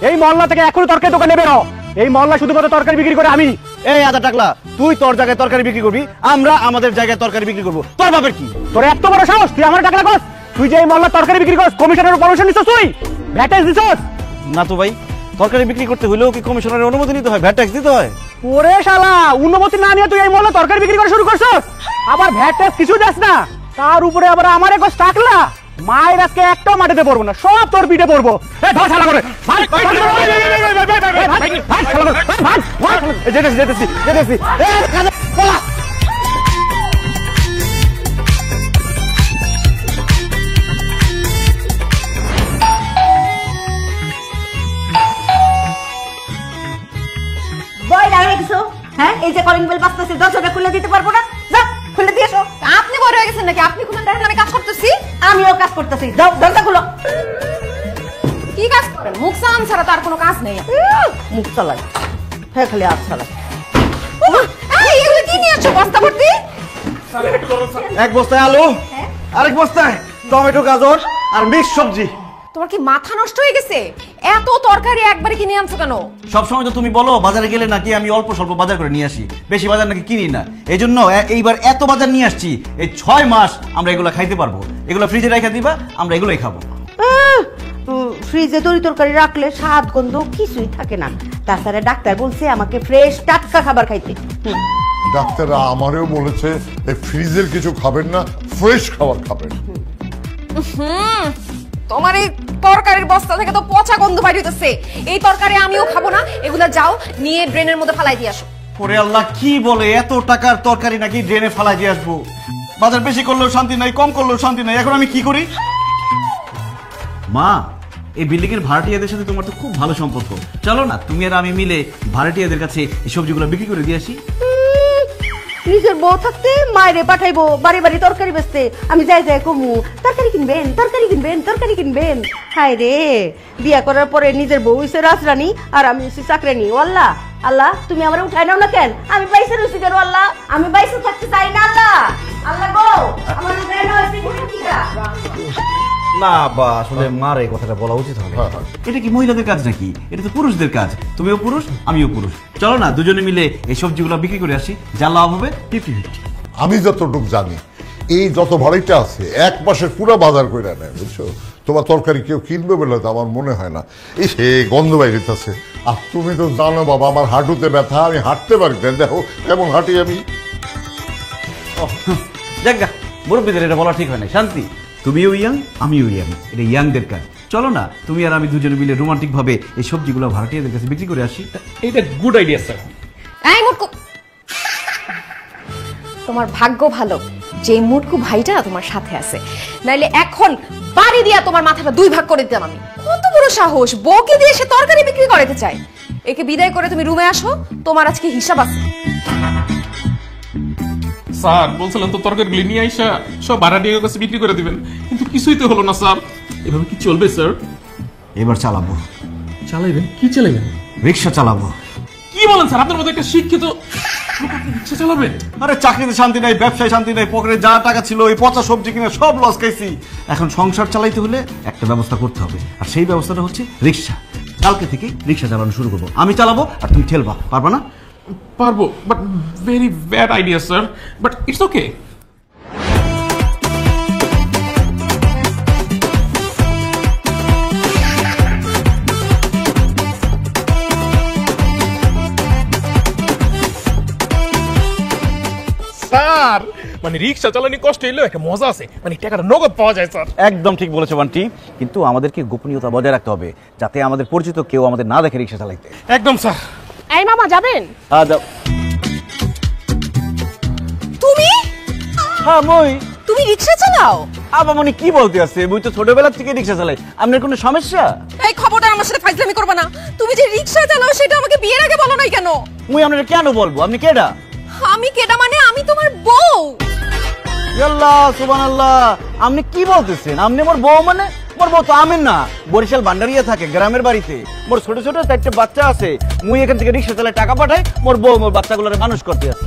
এই মহল্লা থেকে এখনো তরকারি দোকানে বেরো। এই মহল্লা শুধুমাত্র তরকারি বিক্রি করে আমি। এই আদা টাকলা, তুই তোর জায়গায় তরকারি বিক্রি করবি, আমরা আমাদের জায়গায় তরকারি বিক্রি করবো। তোর বাপের কি? তোর এত বড় সাহস, তুই আমার টাকা লাগাস? তুই যে এই মহল্লা তরকারি বিক্রি করছ, কমিশনের পারমিশন নিছস? তুই ভ্যাট ট্যাক্স দিছস? না তো ভাই, তরকারি বিক্রি করতে হলেও কি কমিশনারের অনুমতি নিতে হয়? ভ্যাট ট্যাক্স দিতে হয়? ওরে শালা, অনুমতি না নিয়ে তুই এই মহল্লা তরকারি বিক্রি করা শুরু করছস? আবার ভ্যাট ট্যাক্স কিছু দেস না, তার উপরে আবার আমার এক টাকলা। মায়ের আজকে একটাও মাটিতে পড়বো না, সব তোর পিঠে পড়বো। এই ধর শালা করে। যেতেছি যেতেছি যেতেছি। বই লাগাই দিছো? হ্যাঁ, এই যে কলিং বেল বাজতেছে, দরজাটা খুলে দিতে পারবো না? যা খুলে দিয়ে এসো। আপনি বড় হয়ে গেছেন নাকি? আপনি খুলে দেখেন আমি কাজ করতেছি। আমিও কাজ করতেছি, যাও দরজা খুলো। কি কাজ করেন? মুখ সাম ছাড়া তার কোনো কাজ নেই। মুখ চালাই, হ্যাঁ খালি হাত চালাই। এই এগুলো কি নিয়ে আসছো বস্তা ভর্তি? এক বস্তায় আলু, আরেক বস্তায় টমেটো, গাজর আর মিক্স সবজি। তোমার কি মাথা নষ্ট হয়ে গেছে? এত তরকারি একবারে কিনে আনছো কেন? সবসময় তো তুমি বলো বাজারে গেলে নাকি আমি অল্প স্বল্প বাজার করে নিয়ে আসি, বেশি বাজার নাকি কিনি না। এই জন্য এইবার এত বাজার নিয়ে আসছি, এই 6 মাস আমরা এগুলো খাইতে পারবো। এগুলো ফ্রিজে রেখে দিবা, আমরা এগুলোই খাবো। ফ্রিজে তরি তরকারি রাখলে স্বাদ গন্ধ কিছুই থাকে না। তাছাড়া ডাক্তার বলছে আমাকে ফ্রেশ টাটকা খাবার খাইতে। ডাক্তাররা আমারও বলেছে এই ফ্রিজের কিছু খাবেন না, ফ্রেশ খাবার খাবেন। তোমার এই তরকারির বস্তা থেকে তো পচা গন্ধ বাইরে হইতেছে। এই তরকারি আমিও খাবো না, এগুলা যাও নিয়ে ড্রেনের মধ্যে ফালাই দিয়ে আসো। ওরে আল্লাহ, কি বলে? এত টাকার তরকারি নাকি ড্রেনে ফালাই দিয়ে আসবো? বাজার বেশি করলেও শান্তি নাই, কম করলেও শান্তি নাই। এখন আমি কি করি? মা, এই বিল্ডিং এর ভাড়াটিয়াদের সাথে তোমার তো খুব ভালো সম্পর্ক, চলো না তুমি আর আমি মিলে ভাড়াটিয়াদের কাছে এই সবজিগুলো বিক্রি করে দিয়ে আসি। নিজের বউ থাকতে মায়েরে পাঠাইবো বাড়ি বাড়ি তরকারি বেচতে। আমি যাই যাই কমু তরকারি কিনবেন, তরকারি কিনবেন, তরকারি কিনবেন। হায় রে, বিয়া করার পরে নিজের বউ হইছে রাজরানী আর আমি হইছি চাকরানী। ও আল্লাহ, আল্লাহ তুমি আমার উঠাই নাও না কেন? আমি বাইসে রুচি কেন? আল্লাহ, আমি বাইসে থাকতে চাই না। আল্লাহ, আল্লাহ গো আমার উঠাই নাও। না বা আসলে মার এই কথাটা বলা উচিত হবে। এটা কি মহিলাদের কাজ নাকি? এটা তো পুরুষদের কাজ। তুমিও পুরুষ, আমিও পুরুষ। চলো না দুজনে মিলে এই সবজিগুলো বিক্রি করে আসি, যা লাভ হবে 50-50। আমি যতটুকু জানি এই যত ভাড়িটা আছে এক মাসের পুরো বাজার করে নেয়, বুঝছো? তোমার তরকারি কেউ কিনবে বলে তো আমার মনে হয় না। এই সে গন্ধ বাইরেছে। আর তুমি তো জানো বাবা, আমার হাঁটুতে ব্যথা, আমি হাঁটতে পারি না। দেখো কেমন হাঁটি আমি। দেখ গা, মুরব্বীদের এটা বলা ঠিক হয় না। শান্তি, তুমিও ইয়াং, আমিও ইয়াং, এটা ইয়াংদের কাজ। চলো না তুমি আর আমি দুজনে মিলে রোমান্টিক ভাবে এই সবজিগুলো ভাড়াটিয়াদের কাছে বিক্রি করে আসি। এটা গুড আইডিয়া স্যার। এই মুটকু, তোমার ভাগ্য ভালো যে মুটকু ভাইটা তোমার সাথে আছে, নাইলে এখন বাড়ি দিয়া তোমার মাথাটা 2 ভাগ করে দিতাম আমি। কত বড় সাহস, বউকে দিয়ে সে তরকারি বিক্রি করতে চায়। একে বিদায় করে তুমি রুমে আসো, তোমার আজকে হিসাব আছে। স্যার বলছিলেন তো তরকারিগুলি নিয়ে আইসা সব ভাড়াটিয়ার কাছে বিক্রি করে দিবেন, কিন্তু কিছুই তো হলো না স্যার। এভাবে কি চলবে স্যার? এবার চালাবো। চালাইবেন? কি চালাইবেন? রিক্সা চালাবো। কি বলেন স্যার? আপনার মতো একটা শিক্ষিত রিক্সা চালাবেন? আরে চাকরিতে শান্তি নাই, ব্যবসায় শান্তি নাই, পকেটে যা টাকা ছিল ওই পচা সবজি কিনে সব লস খাইছি। এখন সংসার চালাইতে হলে একটা ব্যবস্থা করতে হবে, আর সেই ব্যবস্থাটা হচ্ছে রিক্সা। কালকে থেকে রিক্সা চালানো শুরু করবো। আমি চালাবো আর তুমি ঠেলবা, পারবা না? পারবো, but very bad idea sir, but it's okay. Sir মানে রিক্সা চালানি কষ্ট হইলেও একটা মজা আছে, মানে টাকাটা নগদ পাওয়া যায় স্যার। একদম ঠিক বলেছো বান্টি, কিন্তু আমাদেরকে গোপনীয়তা বজায় রাখতে হবে যাতে আমাদের পরিচিত কেউ আমাদের না দেখে রিক্সা চালাইতে। একদম স্যার। এই মামা যাবেন? তুমি হ্যাঁ মই। তুমি রিকশা চালাও? আবার মানে কি বলতে আছে, মুই তো ছোটবেলা থেকে রিক্সা চালাই। আপনার কোনো সমস্যা? এই খবরদার আমার সাথে ফাইজলামি করবে না। তুমি যে রিকশা চালাও সেটা আমাকে বিয়ের আগে বলো নাই কেন? মুই আপনাকে কেন বলবো? আপনি কেডা? আমি কেডা মানে আমি তোমার বউ। আল্লাহ সুবহানাল্লাহ, আপনি কি বলতেছেন? আপনি মোর বউ মানে? মোর বউ তো আমিন না, বরিশাল ভান্ডারিয়া থাকে গ্রামের বাড়িতে। মোর ছোট ছোট 4টা বাচ্চা আছে, মুই এখান থেকে রিক্সা চালায় টাকা পাঠাই, মোর বউ মোর বাচ্চাগুলোরে মানুষ করতে আছে।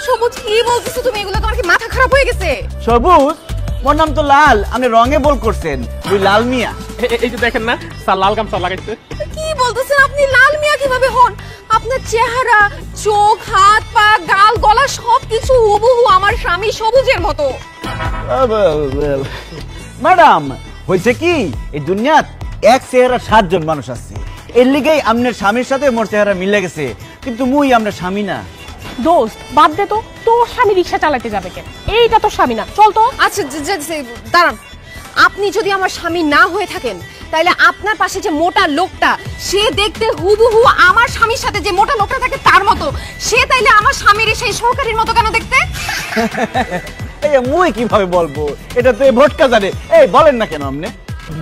সবুজ কি বলতেছো তুমি? এগুলো তোমার কি মাথা খারাপ হয়ে গেছে? সবুজ? মোর নাম তো লাল, আপনি রঙে বল করছেন, ওই লাল মিয়া। এই যে দেখেন না স্যার লাল গামছা লাগাইছে। কি বলতেছেন আপনি? লাল মিয়া কিভাবে হন? আপনার চেহারা, চোখ, হাত, পা, গাল, গলা সবকিছু হুবহু আমার স্বামী সবুজের মতো। ম্যাডাম হয়েছে কি, এই দুনিয়াত এক চেহারা 7 জন মানুষ আছে, এর লিগেই আপনার স্বামীর সাথে মোর চেহারা মিলে গেছে, কিন্তু মুই আপনার স্বামী না। দোস্ত বাদ দে তো, তোর স্বামী রিক্সা চালাতে যাবে কেন? এইটা তোর স্বামী না, চল তো। আচ্ছা দাঁড়ান, আপনি যদি আমার স্বামী না হয়ে থাকেন তাহলে আপনার পাশে যে মোটা লোকটা, সে দেখতে হুবহু আমার স্বামীর সাথে যে মোটা লোকটা থাকে তার মতো, সে তাইলে আমার স্বামীর সেই সহকারীর মতো কেন দেখতে? এই মুই কিভাবে বলবো, এটা তো ভটকা জানে। এই বলেন না কেন আপনি?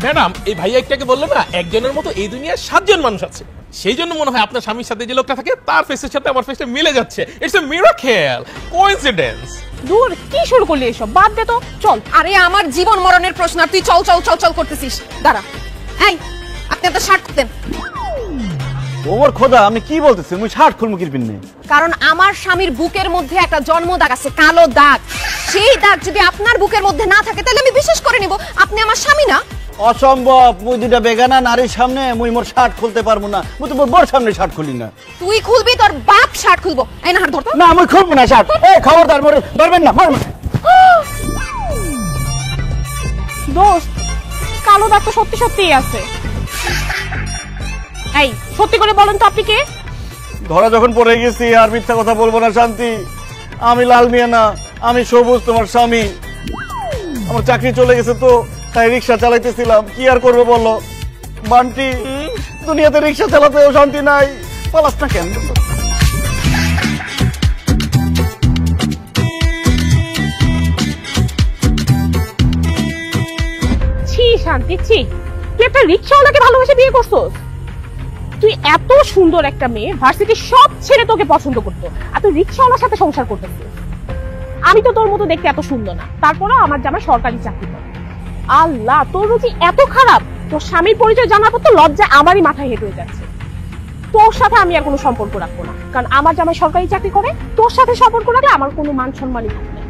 ম্যাডাম এই ভাইয়া একটাকে বললো না একজনের মতো এই দুনিয়ায় 7 জন মানুষ আছে, সেই জন্য মনে হয় আপনার স্বামীর সাথে যে লোকটা থাকে তার ফেসের সাথে আমার ফেসটা মিলে যাচ্ছে। It's a miracle, coincidence. দূর, কি শুরু করলি এসব? বাদ দে তো, চল। আরে আমার জীবন মরণের প্রশ্ন আর তুই চল চল চল চল করতেছিস। দাঁড়া, এই আপনি একটা শার্ট খুলতেন। ওমর খোদা, আপনি কি বলতেছেন? মুই শার্ট খুলমু কিরবিন নে? কারণ আমার স্বামীর বুকের মধ্যে একটা জন্ম দাগ আছে, কালো দাগ। সেই দাগ যদি আপনার বুকের মধ্যে না থাকে তাহলে আমি বিশ্বাস করে নিব আপনি আমার স্বামী না। অসম্ভব, মুই দুইটা বেগানা নারীর সামনে মুই মোর শার্ট খুলতে পারবো না। মুই তো মোর বড় সামনে শার্ট খুলি না। তুই খুলবি, তোর বাপ শার্ট খুলবো। এই না হাত ধর তো। না মুই খুলবো না শার্ট। এই খবরদার, মোরে ধরবেন না, মারবেন। দোস্ত কালো দাগ তো সত্যি সত্যিই আছে। এই সত্যি করে বলেন তো আপনি কে? ধরা যখন পড়ে গেছি আর মিথ্যা কথা বলবো না শান্তি। আমি লাল মিয়া না, আমি সবুজ, তোমার স্বামী। আমার চাকরি চলে গেছে তো তাই রিক্সা চালাইতেছিলাম, কি আর করবো বলো বান্টি? দুনিয়াতে রিক্সা চালাতেও শান্তি নাই। পালাস না কেন? ছি শান্তি, ছি। তুই একটা রিক্সাওয়ালাকে ভালোবেসে বিয়ে করছস? তুই এত সুন্দর একটা মেয়ে, ভার্সিটির সব ছেলে তোকে পছন্দ করতো, আর তুই রিক্সাওয়ালার সাথে সংসার করতেছিস। আমি তো তোর মতো দেখতে এত সুন্দর না, তারপরে আমার জামাই সরকারি চাকরি করে। আল্লাহ, তোর রুচি এত খারাপ, তোর স্বামীর পরিচয় জানার পর তো লজ্জা আমারই মাথায় হেঁটে হয়ে যাচ্ছে। তোর সাথে আমি আর কোনো সম্পর্ক রাখবো না, কারণ আমার জামাই সরকারি চাকরি করে। তোর সাথে সম্পর্ক রাখলে আমার কোনো মান সম্মানই থাকবে না।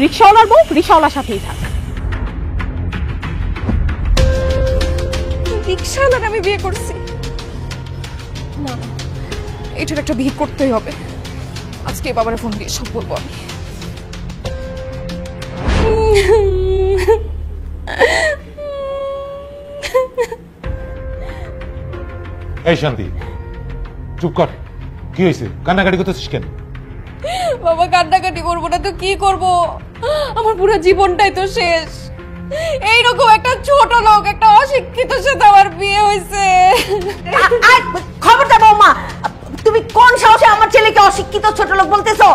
রিক্সাওয়ালার বউ রিক্সাওয়ালার সাথেই থাক। রিক্সাওয়ালার আমি বিয়ে করছি না, এটার একটা বিয়ে করতেই হবে। আজকে বাবারে ফোন দিয়ে সব বলবো আমি। এই শান্তি, চুপ কর। কি হয়েছে? কান্নাকাটি করতেছিস কেন? বাবা কান্নাকাটি করবো না তো কি করবো? আমার পুরো জীবনটাই তো শেষ। এইরকম একটা ছোট লোক, একটা অশিক্ষিত সাথে আমার বিয়ে হয়েছে। খবরদার বৌমা, তুমি কোন সাহসে আমার ছেলেকে অশিক্ষিত ছোট লোক বলতেছো?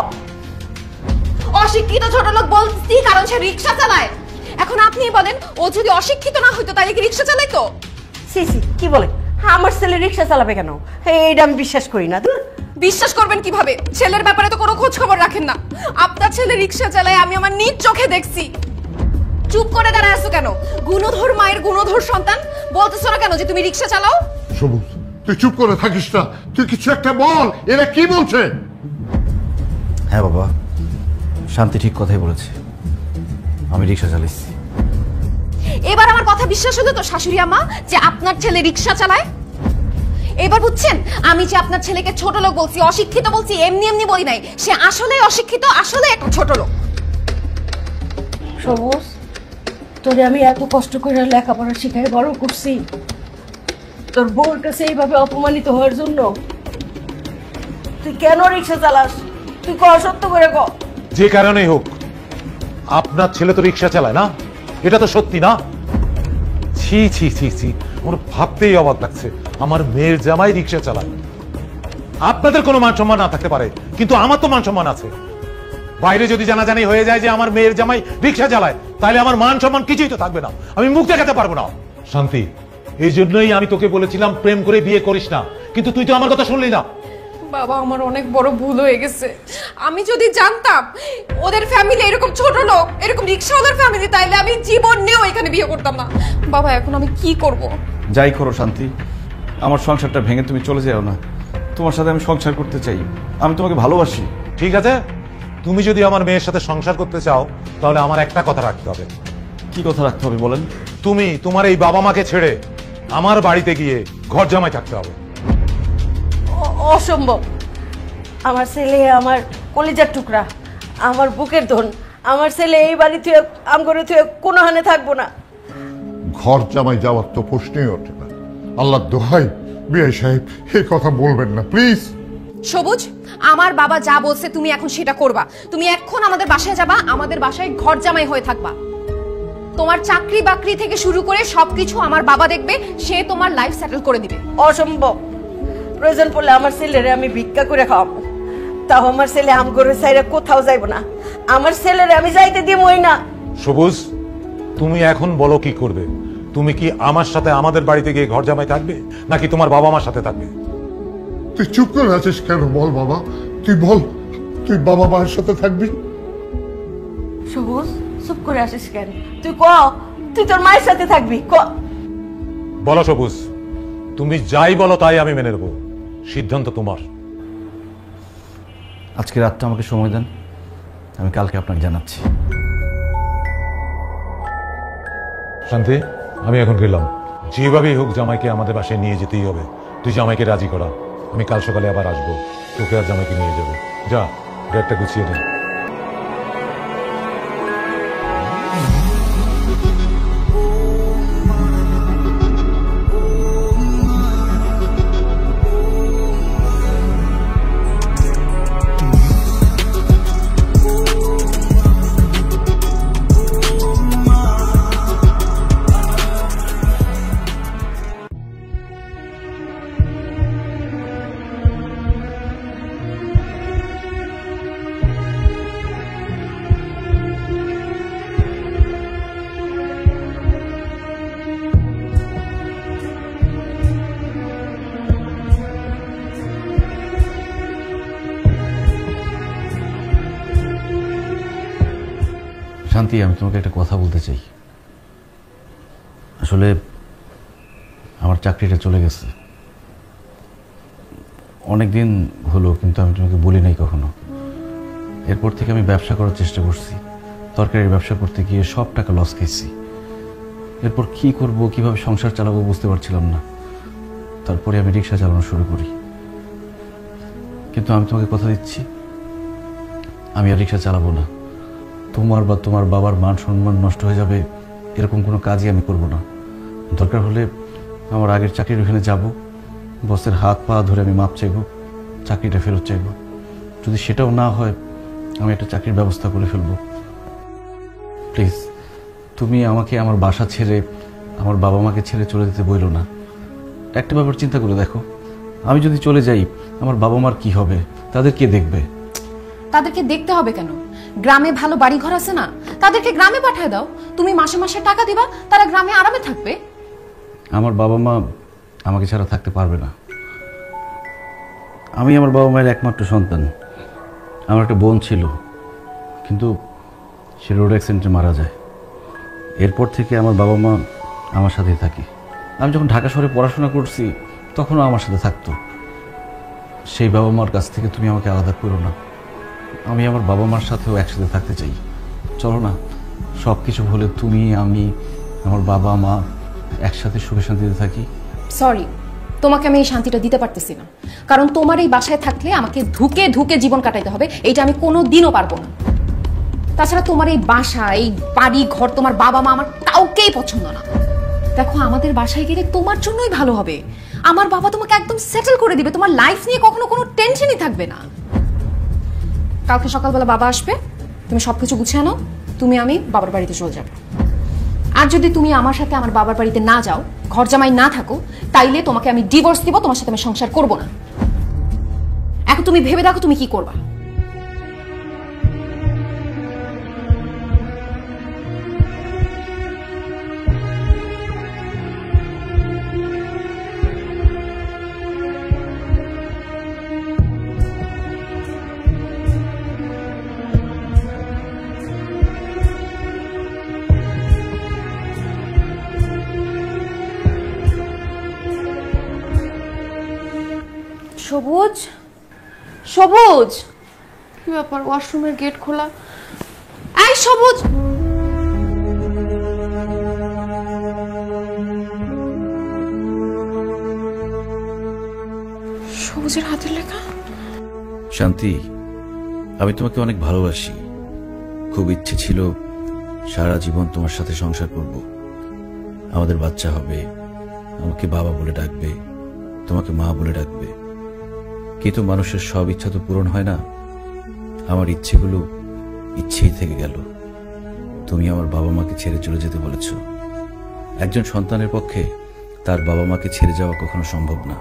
অশিক্ষিত ছোট লোক বলছি কারণ সে রিক্সা চালায়। এখন আপনি বলেন, ও যদি অশিক্ষিত না হইতো তাহলে কি রিক্সা চালাইতো? সিসি কি বলে? আমার ছেলে রিক্সা চালাবে কেন? এইটা আমি বিশ্বাস করি না। বিশ্বাস করবেন কিভাবে? ছেলের ব্যাপারে তো কোনো খোঁজ খবর রাখেন না। আপনার ছেলে রিক্সা চালায় আমি আমার নিজ চোখে দেখছি। চুপ করে দাঁড়ায় আছো কেন? গুণধর মায়ের গুণধর সন্তান, বলতেছো না কেন যে তুমি রিক্সা চালাও? সবুজ, তুই চুপ করে থাকিস না, তুই কিছু একটা বল। এরা কি বলছে? হ্যাঁ বাবা, শান্তি ঠিক কথাই বলেছে, আমি রিক্সা চালাইছি। এবার আমার কথা বিশ্বাস হলো তো শাশুড়ি আম্মা যে আপনার ছেলে রিক্সা চালায়? এবার বুঝছেন আমি যে আপনার ছেলেকে ছোট লোক বলছি, অশিক্ষিত বলছি, এমনি এমনি বলি নাই। সে আসলে অশিক্ষিত, আসলে একটা ছোট লোক। সবুজ, তোরে আমি এত কষ্ট করে লেখাপড়া শিখাই বড় করছি, তোর বউর কাছে এইভাবে অপমানিত হওয়ার জন্য? তুই কেন রিক্সা চালাস? তুই ক, সত্য করে ক। যে কারণেই হোক, আপনার ছেলে তো রিক্সা চালায় না, এটা তো সত্যি না? ছি ছি ছি ছি, আমার ভাবতেই অবাক লাগছে আমার মেয়ের জামাই রিক্সা চালায়। আপনাদের কোনো মান সম্মান না থাকতে পারে, কিন্তু আমার তো মান সম্মান আছে। বাইরে যদি জানাজানি হয়ে যায় যে আমার মেয়ের জামাই রিক্সা চালায়, তাহলে আমার মান সম্মান কিছুই তো থাকবে না, আমি মুখ দেখাতে পারবো না। শান্তি, এই জন্যই আমি তোকে বলেছিলাম প্রেম করে বিয়ে করিস না, কিন্তু তুই তো আমার কথা শুনলি না। বাবা, আমার অনেক বড় ভুল হয়ে গেছে। আমি যদি জানতাম ওদের ফ্যামিলি এরকম ছোট লোক, এরকম রিক্সাওয়ালার ফ্যামিলি, তাইলে আমি জীবন নিয়েও এখানে বিয়ে করতাম না। বাবা, এখন আমি কি করব? যাই করো শান্তি, আমার সংসারটা ভেঙে তুমি চলে যাও না। তোমার সাথে আমি সংসার করতে চাই, আমি তোমাকে ভালোবাসি। ঠিক আছে, তুমি যদি আমার মেয়ের সাথে সংসার করতে চাও, তাহলে আমার একটা কথা রাখতে হবে। কি কথা রাখতে হবে বলেন? তুমি তোমার এই বাবা মাকে ছেড়ে আমার বাড়িতে গিয়ে ঘর জামাই থাকতে হবে। অসম্ভব। আমার ছেলে আমার কলিজার টুকরা, আমার বুকের ধন। আমার ছেলে এই বাড়ি থেকে আমগরে থেকে কোনো হানে থাকবো না। ঘর জামাই যাওয়ার তো প্রশ্নই ওঠে না। আল্লাহ দোহাই বিআই সাহেব, এই কথা বলবেন না প্লিজ। সবুজ, আমার বাবা যা বলছে তুমি এখন সেটা করবা। তুমি এখন আমাদের বাসায় যাবা, আমাদের বাসায় ঘর জামাই হয়ে থাকবা। তোমার চাকরি বাকরি থেকে শুরু করে সবকিছু আমার বাবা দেখবে, সে তোমার লাইফ সেটেল করে দিবে। অসম্ভব। প্রয়োজন পড়লে আমার ছেলেরে আমি ভিক্ষা করে খাওয়াবো, তাও আমার ছেলে আমগরে সাইরে কোথাও যাইব না। আমার ছেলেরে আমি যাইতে দিবই না। সবুজ, তুমি এখন বলো কি করবে? তুমি কি আমার সাথে আমাদের বাড়িতে গিয়ে ঘর জামাই থাকবে, নাকি তোমার বাবা মার সাথে থাকবে? তুই চুপ করে আছিস কেন? বল বাবা, তুই বল, তুই বাবা মায়ের সাথে থাকবি? সবুজ, চুপ করে আসিস কেন? তুই ক, তুই তোর মায়ের সাথে থাকবি, ক। বলো সবুজ, তুমি যাই বলো তাই আমি মেনে নেবো, সিদ্ধান্ত তোমার। আজকে রাতটা আমাকে সময় দেন, আমি কালকে আপনাকে জানাচ্ছি। শান্তি, আমি এখন গেলাম। যেভাবেই হোক জামাইকে আমাদের বাসায় নিয়ে যেতেই হবে। তুই জামাইকে রাজি করা, আমি কাল সকালে আবার আসবো, তোকে আর জামাইকে নিয়ে যাবো। যা, ব্যাগটা গুছিয়ে নে। শান্তি, আমি তোমাকে একটা কথা বলতে চাই। আসলে আমার চাকরিটা চলে গেছে অনেক দিন হলো, কিন্তু আমি তোমাকে বলি নাই কখনো। এরপর থেকে আমি ব্যবসা করার চেষ্টা করছি, তরকারির ব্যবসা করতে গিয়ে সব টাকা লস খেয়েছি। এরপর কি করব, কিভাবে সংসার চালাবো বুঝতে পারছিলাম না। তারপরে আমি রিক্সা চালানো শুরু করি। কিন্তু আমি তোমাকে কথা দিচ্ছি, আমি আর রিক্সা চালাবো না। তোমার বা তোমার বাবার মান সম্মান নষ্ট হয়ে যাবে এরকম কোনো কাজই আমি করব না। দরকার হলে আমার আগের চাকরির ওখানে যাব, বসের হাত পা ধরে আমি মাপ চাইব, চাকরিটা ফেরত চাইব। যদি সেটাও না হয়, আমি একটা চাকরির ব্যবস্থা করে ফেলব। প্লিজ, তুমি আমাকে আমার বাসা ছেড়ে, আমার বাবা মাকে ছেড়ে চলে যেতে বইলো না। একটা ব্যাপার চিন্তা করে দেখো, আমি যদি চলে যাই, আমার বাবা মার কি হবে? তাদের কে দেখবে? তাদেরকে দেখতে হবে কেন? গ্রামে ভালো বাড়ি ঘর আছে না, তাদেরকে গ্রামে পাঠিয়ে দাও। তুমি মাসে মাসে টাকা দিবা, তারা গ্রামে আরামে থাকবে। আমার বাবা মা আমাকে ছাড়া থাকতে পারবে না। আমি আমার বাবা মায়ের একমাত্র সন্তান। আমার একটা বোন ছিল, কিন্তু সে রোড অ্যাক্সিডেন্টে মারা যায়। এরপর থেকে আমার বাবা মা আমার সাথেই থাকে। আমি যখন ঢাকা শহরে পড়াশোনা করছি, তখনও আমার সাথে থাকতো। সেই বাবা মার কাছ থেকে তুমি আমাকে আলাদা করো না। আমি আমার বাবা মার সাথেও একসাথে থাকতে চাই। চলো না, সব কিছু ভুলে তুমি, আমি, আমার বাবা মা একসাথে সুখে শান্তিতে থাকি। সরি, তোমাকে আমি এই শান্তিটা দিতে পারতেছি না, কারণ তোমার এই বাসায় থাকলে আমাকে ধুকে ধুকে জীবন কাটাইতে হবে, এইটা আমি কোনোদিনও পারবো না। তাছাড়া তোমার এই বাসা, এই বাড়ি ঘর, তোমার বাবা মা আমার কাউকেই পছন্দ না। দেখো, আমাদের বাসায় গেলে তোমার জন্যই ভালো হবে। আমার বাবা তোমাকে একদম সেটেল করে দিবে, তোমার লাইফ নিয়ে কখনো কোনো টেনশনই থাকবে না। কালকে সকালবেলা বাবা আসবে, তুমি সবকিছু গুছিয়ে নাও, তুমি আমি বাবার বাড়িতে চলে যাবো। আর যদি তুমি আমার সাথে আমার বাবার বাড়িতে না যাও, ঘর জামাই না থাকো, তাইলে তোমাকে আমি ডিভোর্স দিব, তোমার সাথে আমি সংসার করব না। এখন তুমি ভেবে দেখো তুমি কি করবা। সবুজ, সবুজ, কি ব্যাপার? ওয়াশরুমের গেট খোলা। এই সবুজ, সবুজের হাতের লেখা। শান্তি, আমি তোমাকে অনেক ভালোবাসি। খুব ইচ্ছে ছিল সারা জীবন তোমার সাথে সংসার করব। আমাদের বাচ্চা হবে, আমাকে বাবা বলে ডাকবে, তোমাকে মা বলে ডাকবে। কিন্তু মানুষের সব ইচ্ছা তো পূরণ হয় না। আমার ইচ্ছেগুলো ইচ্ছেই থেকে গেল। তুমি আমার বাবা মাকে ছেড়ে চলে যেতে বলেছ। একজন সন্তানের পক্ষে তার বাবা মাকে ছেড়ে যাওয়া কখনো সম্ভব না।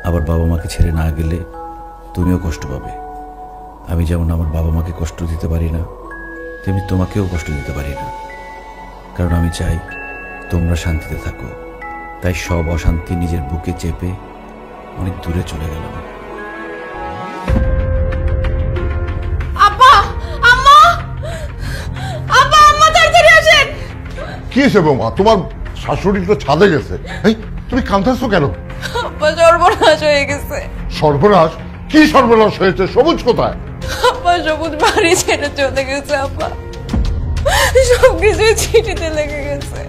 আবার বাবা মাকে ছেড়ে না গেলে তুমিও কষ্ট পাবে। আমি যেমন আমার বাবা মাকে কষ্ট দিতে পারি না, তেমনি তোমাকেও কষ্ট দিতে পারি না। কারণ আমি চাই তোমরা শান্তিতে থাকো। তাই সব অশান্তি নিজের বুকে চেপে অনেক দূরে চলে গেলাম। আব্বা, আম্মা, আব্বা, আম্মা, তাড়াতাড়ি আসেন। কি হয়েছে বৌমা? তোমার শাশুড়ি তো ছাদে গেছে। এই, তুমি কাঁদতেছো কেন? আব্বা, সর্বনাশ হয়ে গেছে। সর্বনাশ? কি সর্বনাশ হয়েছে? সবুজ কোথায়? আব্বা, সবুজ বাড়ি ছেড়ে চলে গেছে। আব্বা, সবকিছু চিঠিতে লেগে গেছে।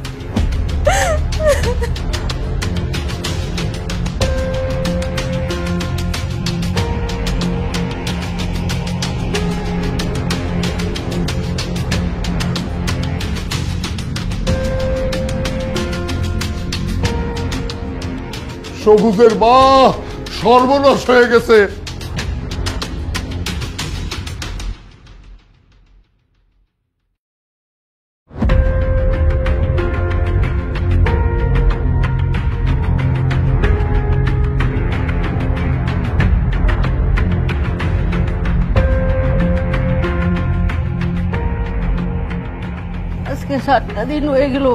সবুজের মা, সর্বনাশ হয়ে গেছে। আজকে 7টা দিন হয়ে গেল,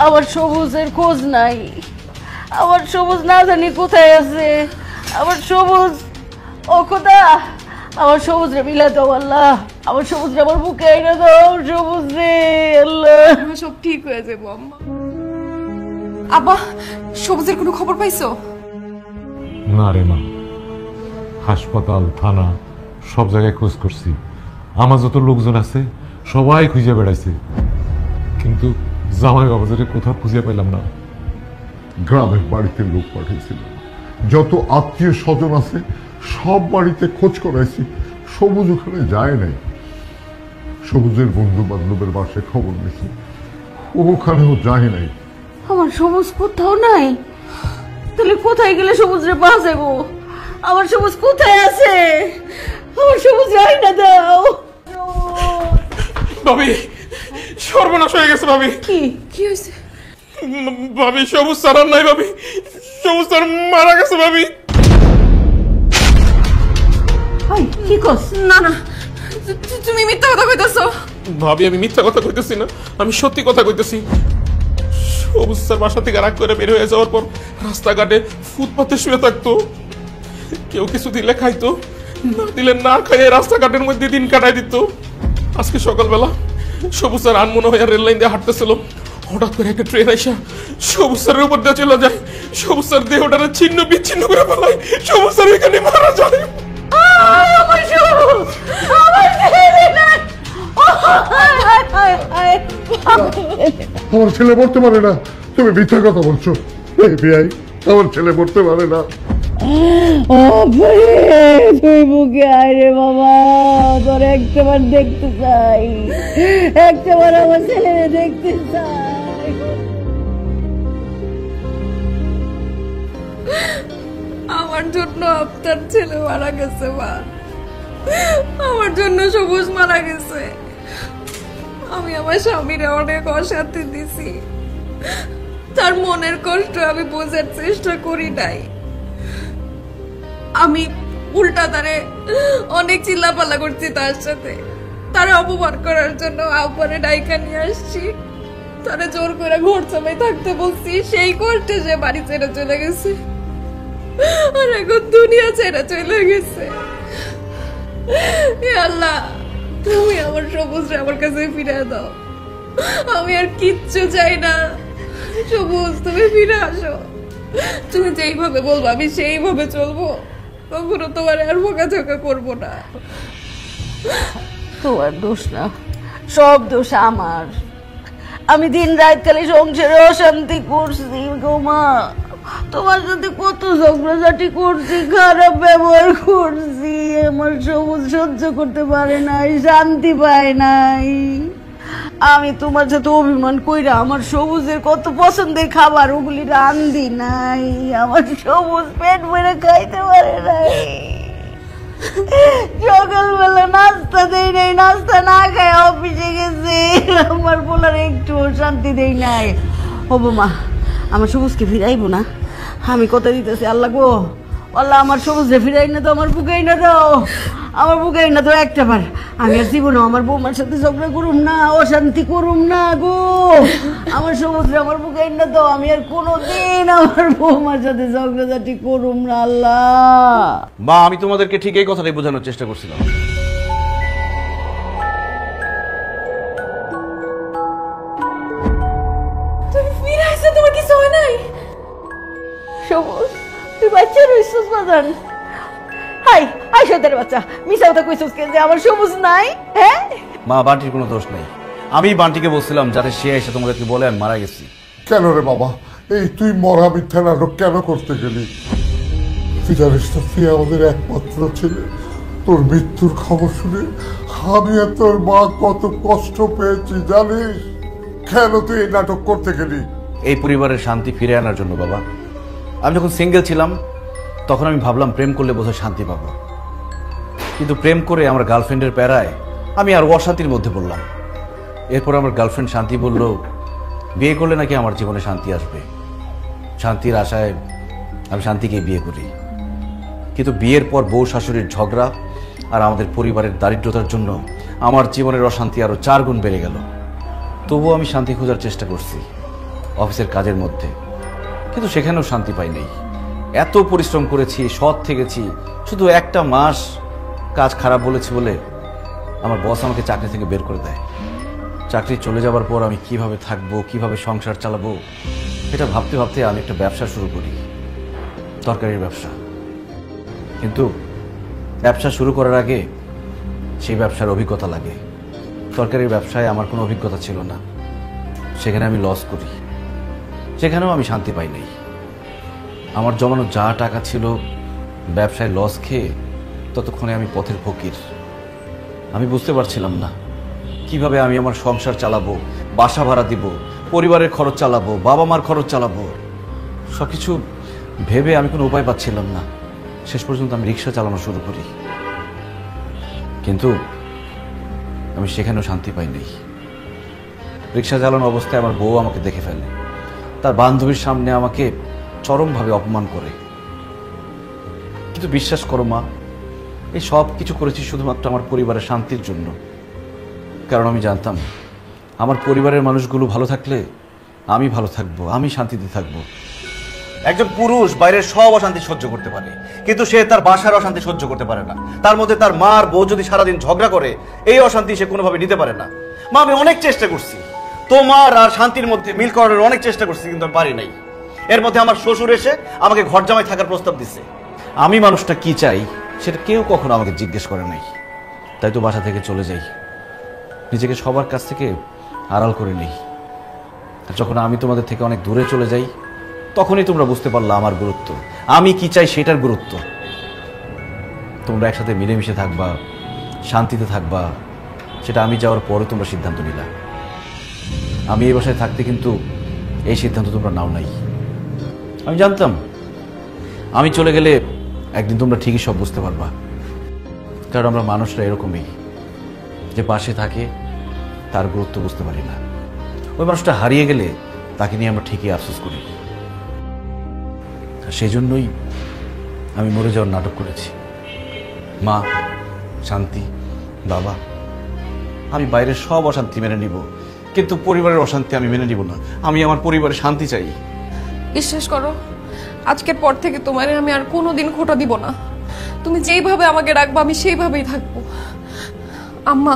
আবার সবুজের খোঁজ নাই। আবার সবুজ না জানি কোথায় আছে। আবার সবুজ, ও খোদা, আমার সবুজ রে মিলা দাও আল্লাহ। আমার সবুজ রে আমার বুকে এনে দাও। সবুজ রে আল্লাহ, সব ঠিক হয়ে যাবো আম্মা। আব্বা, সবুজের কোনো খবর পাইছো? না রে মা, হাসপাতাল, থানা সব জায়গায় খোঁজ করছি। আমার যত লোকজন আছে সবাই খুঁজে বেড়াইছে, কিন্তু জামাই বাবাজারে কোথাও খুঁজে পেলাম না। গ্রামের বাড়িতে লোক পাঠিয়েছিল, যত আত্মীয় স্বজন আছে সব বাড়িতে খোঁজ করাইছি, সবুজ ওখানে যায় নাই। সবুজের বন্ধু বান্ধবের বাসায় খবর নিয়েছি, ওখানেও যায় নাই। আমার সবুজ কোথাও নাই। তাহলে কোথায় গেলে সবুজ রে পাওয়া যাবো? আমার সবুজ কোথায় আছে? আমার সবুজ রাই না দাও। ভাবি, সর্বনাশ হয়ে গেছে ভাবি। কি কি হয়েছে ভাবি? সবুজ স্যার আর নাই ভাবি, সবুজ স্যার মারা গেছে ভাবি। কি কস? না না, তুমি মিথ্যা কথা কইতেছো। ভাবি, আমি মিথ্যা কথা কইতেছি না, আমি সত্যি কথা কইতেছি। সবুজ স্যার বাসা থেকে রাগ করে বের হয়ে যাওয়ার পর রাস্তাঘাটে ফুটপাতে শুয়ে থাকতো। কেউ কিছু দিলে খাইতো, না দিলে না খাইয়ে রাস্তাঘাটের মধ্যে দিন কাটাই দিত। আজকে সকালবেলা সবুজ স্যার আনমনে হয়ে রেল লাইন দিয়ে হাঁটতেছিল, হঠাৎ করে একটা ট্রেন আইসা সবুজ স্যারের উপর দিয়ে চলে যায়। সবুজ স্যার দেহটারে ছিন্ন বিচ্ছিন্ন করে ফেলায়। সবুজ স্যার এখানে মারা যায়। আমার ছেলে মরতে পারে না, তুমি মিথ্যা কথা বলছো। এই বিয়াই, আমার ছেলে পড়তে পারে না। তুই বুকে আয় রে বাবা, তোর একটাবার দেখতে চাই, একটাবার আমার ছেলে দেখতে চাই। আমার জন্য আপনার ছেলে মারা গেছে মা, আমার জন্য সবুজ মারা গেছে। আমি আমার স্বামীরে অনেক অশান্তি দিছি, তার মনের কষ্ট আমি বোঝার চেষ্টা করি নাই। আমি উল্টা তারে অনেক চিল্লাপাল্লা করছি, তার সাথে তারা অপমান করার জন্য আব্বারে ডাইকা নিয়ে আসছি, তারা জোর করে ঘর জামাই থাকতে বলছি। সেই কষ্টে সে বাড়ি ছেড়ে চলে গেছে, আর এখন দুনিয়া ছেড়ে চলে গেছে। হে আল্লাহ, তুমি আমার সবুজরে আমার কাছে ফিরে দাও, আমি আর কিচ্ছু চাই না। সবুজ, তুমি ফিরে আসো, তুমি যেইভাবে বলবো আমি সেইভাবে চলবো, কখনো তোমার আর বোকাঝোকা করবো না। তোমার দোষ না, সব দোষ আমার। আমি দিন রাত খালি সংসারে অশান্তি করছি গো মা, তোমার সাথে কত ঝগড়াঝাটি করছি, খারাপ ব্যবহার করছি। আমার সবুজ সহ্য করতে পারে নাই, শান্তি পায় নাই। আমি তোমার সাথে অভিমান কইরা আমার সবুজের কত পছন্দের খাবার ওগুলি রান্ধি নাই, আমার সবুজ পেট ভরে খাইতে পারে নাই। সকালবেলা নাস্তা দেই নাই, নাস্তা না খায় অফিসে গেছে, আমার বলার একটু শান্তি দেই নাই। ও মা, আমার সবুজকে ফিরাইবো না, আমি কথা দিতেছি। আল্লাহ গো আল্লাহ, আমার সবুজে ফিরাই না তো, আমার বুকেই না দাও, আমার বুকেই না তো একটা বার। আমি আর জীবনে আমার বৌমার সাথে ঝগড়া করুম না, অশান্তি করুম না গো। আমার সবুজরে আমার বুকেই না দাও, আমি আর কোনোদিন আমার বৌমার সাথে ঝগড়াঝাটি করুম না। আল্লাহ মা, আমি তোমাদেরকে ঠিক এই কথাটাই বোঝানোর চেষ্টা করছিলাম। তুমি ফিরে আসছো, তোমার কিছু হয় নাই? সবুজ, তুই বাচ্চা রইছিস বাজান? হাই হাই সদের বাচ্চা, মিশা কথা কইছিস যে আমার সবুজ নাই? হ্যাঁ মা, বান্টির কোনো দোষ নেই। আমি বান্টিকে বলছিলাম যাতে সে এসে তোমাদেরকে বলে আমি মারা গেছি। কেন রে বাবা, এই তুই মরা মিথ্যা নাটক কেন করতে গেলি? তুই আমাদের একমাত্র ছেলে, তোর মৃত্যুর খবর শুনে আমি আর তোর মা কত কষ্ট পেয়েছি জানিস? কেন তুই এই নাটক করতে গেলি? এই পরিবারের শান্তি ফিরে আনার জন্য বাবা। আমি যখন সিঙ্গেল ছিলাম তখন আমি ভাবলাম প্রেম করলে বোধহয় শান্তি পাবো, কিন্তু প্রেম করে আমার গার্লফ্রেন্ডের প্যারায় আমি আর অশান্তির মধ্যে পড়লাম। এরপর আমার গার্লফ্রেন্ড শান্তি বলল বিয়ে করলে নাকি আমার জীবনে শান্তি আসবে। শান্তির আশায় আমি শান্তিকে বিয়ে করি, কিন্তু বিয়ের পর বউ শাশুড়ির ঝগড়া আর আমাদের পরিবারের দারিদ্রতার জন্য আমার জীবনের অশান্তি আরো 4 গুণ বেড়ে গেল। তবুও আমি শান্তি খোঁজার চেষ্টা করছি অফিসের কাজের মধ্যে, কিন্তু সেখানেও শান্তি পাই নাই। এত পরিশ্রম করেছি, সৎ থেকেছি, শুধু একটা মাস কাজ খারাপ বলেছি বলে আমার বস আমাকে চাকরি থেকে বের করে দেয়। চাকরি চলে যাবার পর আমি কিভাবে থাকবো, কিভাবে সংসার চালাবো, এটা ভাবতে ভাবতে আমি একটা ব্যবসা শুরু করি, তরকারির ব্যবসা। কিন্তু ব্যবসা শুরু করার আগে সেই ব্যবসার অভিজ্ঞতা লাগে। তরকারির ব্যবসায় আমার কোনো অভিজ্ঞতা ছিল না, সেখানে আমি লস করি, সেখানেও আমি শান্তি পাই নাই। আমার জমানো যা টাকা ছিল ব্যবসায় লস খেয়ে ততক্ষণে আমি পথের ফকির। আমি বুঝতে পারছিলাম না কিভাবে আমি আমার সংসার চালাবো, বাসা ভাড়া দিব, পরিবারের খরচ চালাবো, বাবা মার খরচ চালাবো। সবকিছু ভেবে আমি কোনো উপায় পাচ্ছিলাম না। শেষ পর্যন্ত আমি রিক্সা চালানো শুরু করি, কিন্তু আমি সেখানেও শান্তি পাই নাই। রিক্সা চালানো অবস্থায় আমার বউ আমাকে দেখে ফেলে, তার বান্ধবীর সামনে আমাকে চরমভাবে অপমান করে। কিন্তু বিশ্বাস করো মা, এই সব কিছু করেছি শুধুমাত্র আমার পরিবারের শান্তির জন্য। কারণ আমি জানতাম আমার পরিবারের মানুষগুলো ভালো থাকলে আমি ভালো থাকবো, আমি শান্তিতে থাকবো। একজন পুরুষ বাইরের সব অশান্তি সহ্য করতে পারে, কিন্তু সে তার বাসার অশান্তি সহ্য করতে পারে না। তার মধ্যে তার মা আর বউ যদি সারাদিন ঝগড়া করে, এই অশান্তি সে কোনোভাবে নিতে পারে না। মা, আমি অনেক চেষ্টা করছি তোমার আর শান্তির মধ্যে মিল করার, অনেক চেষ্টা করছি, কিন্তু আমি পারি নাই। এর মধ্যে আমার শ্বশুর এসে আমাকে ঘর জামাই থাকার প্রস্তাব দিচ্ছে। আমি মানুষটা কি চাই সেটা কেউ কখনো আমাকে জিজ্ঞেস করে নাই, তাই তো বাসা থেকে চলে যাই, নিজেকে সবার কাছ থেকে আড়াল করে নেই। যখন আমি তোমাদের থেকে অনেক দূরে চলে যাই তখনই তোমরা বুঝতে পারলা আমার গুরুত্ব, আমি কি চাই সেটার গুরুত্ব। তোমরা একসাথে মিলেমিশে থাকবা, শান্তিতে থাকবা, সেটা আমি যাওয়ার পরে তোমরা সিদ্ধান্ত নিলা। আমি এই বাসায় থাকতে কিন্তু এই সিদ্ধান্ত তোমরা নাও নাই। আমি জানতাম আমি চলে গেলে একদিন তোমরা ঠিকই সব বুঝতে পারবা, কারণ আমরা মানুষরা এরকমই, যে পাশে থাকে তার গুরুত্ব বুঝতে পারি না। ওই মানুষটা হারিয়ে গেলে তাকে নিয়ে আমরা ঠিকই আফসোস করি। সেই জন্যই আমি মরে যাওয়ার নাটক করেছি। মা, শান্তি, বাবা, আমি বাইরের সব অশান্তি মেনে নিব, কিন্তু পরিবারের অশান্তি আমি মেনে নিব না। আমি আমার পরিবারের শান্তি চাই। বিশ্বাস করো, আজকের পর থেকে তোমারে আমি আর কোনোদিন খোঁটা দিব না। তুমি যেইভাবে আমাকে রাখবো আমি সেইভাবেই থাকবো। আম্মা,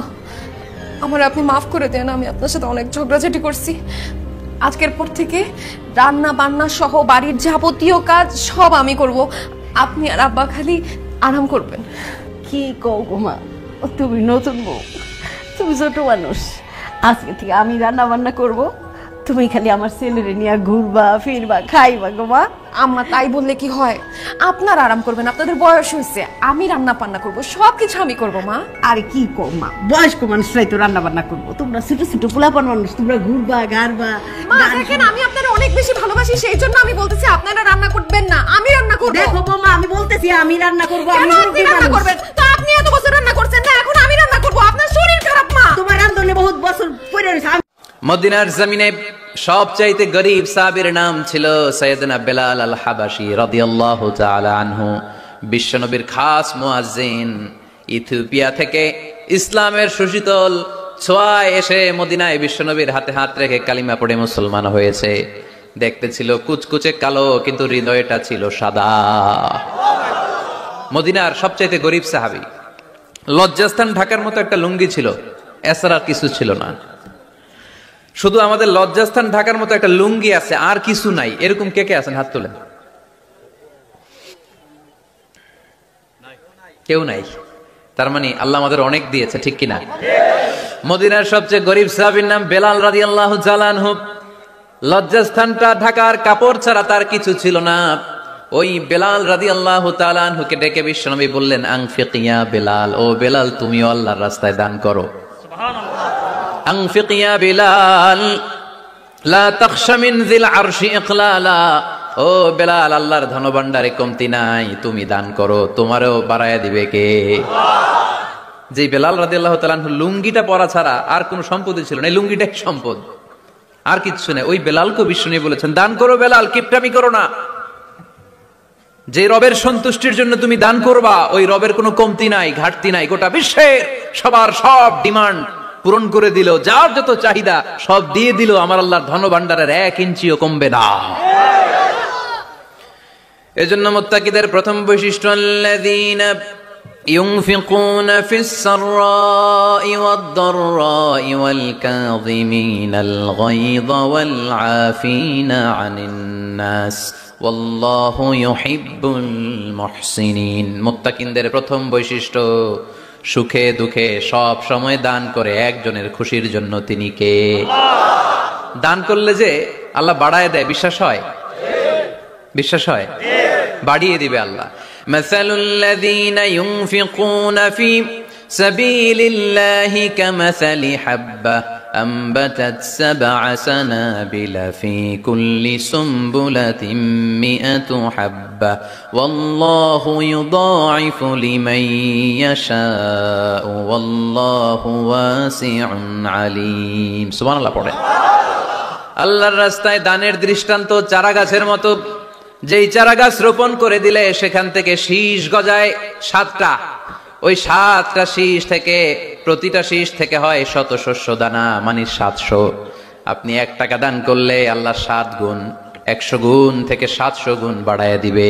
আমার আপনি মাফ করে দেন, আমি আপনার সাথে অনেক ঝগড়াঝাটি করছি। আজকের পর থেকে রান্না বান্না সহ বাড়ির যাবতীয় কাজ সব আমি করব, আপনি আর আব্বা খালি আরাম করবেন। কি কও গো মা, তুমি নতুন বউ, তুমি ছোট মানুষ, আজকে থেকে আমি রান্না বান্না করব, তুমি খালি আমার ছেলেরে নিয়ে ঘুরবা ফিরবা খাইবা গো মা। আম্মা তাই বললে কি হয়? আপনার আরাম করবেন, আপনাদের বয়স হয়েছে, আমি রান্না বান্না করব, সবকিছু আমি করব মা। আরে কি কও মা, বয়স্ক মানুষরাই তো রান্না বান্না করবো, তোমরা ছোট ছোট পোলাপান মানুষ, তোমরা ঘুরবা গারবা। মা দেখেন, আমি আপনারা অনেক বেশি ভালোবাসি, সেই জন্য আমি বলতেছি আপনারা রান্না করবেন না, আমি রান্না করব। দেখো বৌমা, আমি বলতেছি আমি রান্না করব। কেন আপনি রান্না করবেন? তো আপনি এত বছর রান্না করছেন না, এখন আমি রান্না করব। আপনার শরীর খারাপ মা, তোমার রান্ধনে বহুত বছর পরে রয়েছে। মদিনার জমিনে সবচাইতে গরিব সাহাবীর নাম ছিল সাইয়েদনা বেলাল আল হাবাশী রাদিয়াল্লাহু তাআলা আনহু। বিশ্বনবীর খাস মুয়াজ্জিন, ইথিওপিয়া থেকে ইসলামের সুশীতল ছোঁয়ায় এসে মদিনায় বিশ্বনবীর হাতে হাত রেখে কালিমা পড়ে মুসলমান হয়েছে। দেখতে ছিল কুচকুচে কালো, কিন্তু হৃদয়টা ছিল সাদা। মদিনার সবচাইতে গরিব সাহাবী। লজ্জাস্থান ঢাকার মতো একটা লুঙ্গি ছিল, এছাড়া কিছু ছিল না। শুধু আমাদের লজ্জাস্থান ঢাকার মতো একটা লুঙ্গি আছে, আর কিছু নাই। এরকম কে কে আছেন? হাত তোলেন। কেউ নাই। তার মানে আল্লাহ আমাদের অনেক দিয়েছে, ঠিক কিনা? মদিনার সবচেয়ে গরিব সাহাবীর নাম বেলাল রাদিয়াল্লাহু তাআলা আনহু। লজ্জাস্থানটা ঢাকার কাপড় ছাড়া তার কিছু ছিল না। ওই বেলাল রাদিয়াল্লাহু তাআলা আনহুকে ডেকে বিশ্বনবী বললেন, আনফিক ইয়া বেলাল, ও বেলাল তুমিও আল্লাহর রাস্তায় দান করো। আনফিক ইয়া বেলাল লা তাখশা মিন যিল আরশি ইকলালা, ও বেলাল আল্লাহর ধনভাণ্ডারে কমতি নাই, তুমি দান করো, তোমারও বাড়ায়া দিবে কে? যে বেলাল রাদিয়াল্লাহু তাআলা আনহু লুঙ্গিটা পরা ছাড়া আর কোনো সম্পদ ছিল না, এই লুঙ্গিটাই সম্পদ, আর কিছু নেই। ওই বেলালকে বিষ্ণু বলেছেন, দান করো বেলাল, কিপটামি করো না। যে রবের সন্তুষ্টির জন্য তুমি দান করবা, ওই রবের কোনো কমতি নাই, ঘাটতি নাই। গোটা বিশ্বের সবার সব ডিমান্ড পূরণ করে দিল, যার যত চাহিদা সব দিয়ে দিল, আমার আল্লাহর ধনভাণ্ডারের 1 ইঞ্চিও কমবে না। এজন্য মুত্তাকিদের প্রথম বৈশিষ্ট্য, আল্লাযীনা ইউনফিকুনা ফিস সাররাই ওয়াদ-দাররাই ওয়াল কাযিমিনাল গায়যা ওয়াল আফিনা আনিন নাস ওয়াল্লাহু ইউহিব্বুল মুহসিনিন। মুত্তাকিনদের প্রথম বৈশিষ্ট্য, সুখে দুঃখে সব সময় দান করে একজনের খুশির জন্য। তিনি কে? দান করলে যে আল্লাহ বাড়ায় দেয়, বিশ্বাস হয়? বিশ্বাস হয়? বাড়িয়ে দিবে আল্লাহ। মাসালুল্লাযীনা ইউনফিকুনা ফি সাবিলিল্লাহি কামাসালি হাব্বা أنبتت 7 سنابل في كل سنبلة 100 حبة والله يضاعف لمن يشاء والله واسع عليم। সুবহানাল্লাহ পড়ে। আল্লাহর রাস্তায় দানের দৃষ্টান্ত চারা গাছের মতো। যেই চারা গাছ রোপণ করে দিলে সেখান থেকে শীষ গজায় 7টা। ওই 7টা শীষ থেকে, প্রতিটা শীষ থেকে হয় শত শস্য দানা, মানে 700। আপনি 1 টাকা দান করলে আল্লাহ 7 গুণ, 100 গুণ থেকে 700 গুণ বাড়ায় দিবে।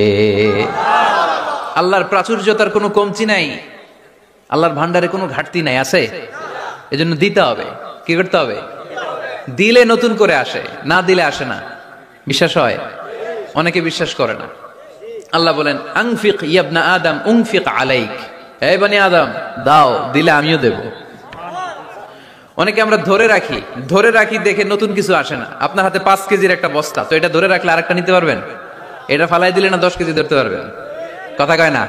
আল্লাহর প্রাচুর্যতার কোনো কমতি নাই, আল্লাহর ভান্ডারে কোনো ঘাটতি নাই, আছে? এজন্য দিতে হবে। কি করতে হবে? দিলে নতুন করে আসে, না দিলে আসে না। বিশ্বাস হয়? অনেকে বিশ্বাস করে না। আল্লাহ বলেন, আনফিক ইয়া ইবনা আদম উনফিক আলাইক, এই বনি আদম দাও, দিলে আমিও দেব। অনেকে আমরা ধরে রাখি দেখে নতুন কিছু আসে না। আপনার হাতে 5 কেজির একটা বস্তা, তো এটা ধরে রাখলে আরেকটা নিতে পারবেন? এটা ফালাই দিলে না 10 কেজি ধরতে পারবেন? কথা কয় না?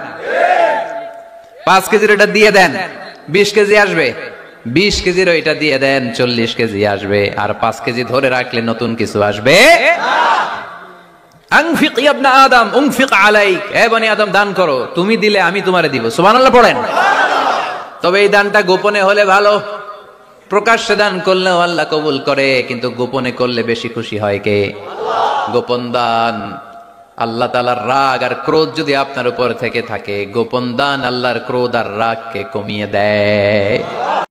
5 কেজির এটা দিয়ে দেন, 20 কেজি আসবে। 20 কেজির এটা দিয়ে দেন, 40 কেজি আসবে। আর 5 কেজি ধরে রাখলে নতুন কিছু আসবে। আনফিক ইয়া ইবনা আদম উনফিক আলাইক, হে বনি আদম দান করো, তুমি দিলে আমি তোমারে দিব। সুবহানাল্লাহ পড়েন। তবে এই দানটা গোপনে হলে ভালো, প্রকাশ্যে দান করলেও আল্লাহ কবুল করে, কিন্তু গোপনে করলে বেশি খুশি হয় কে? গোপন দান আল্লাহ তাআলার রাগ আর ক্রোধ যদি আপনার উপর থেকে থাকে, গোপন দান আল্লাহর ক্রোধ আর রাগকে কমিয়ে দেয়।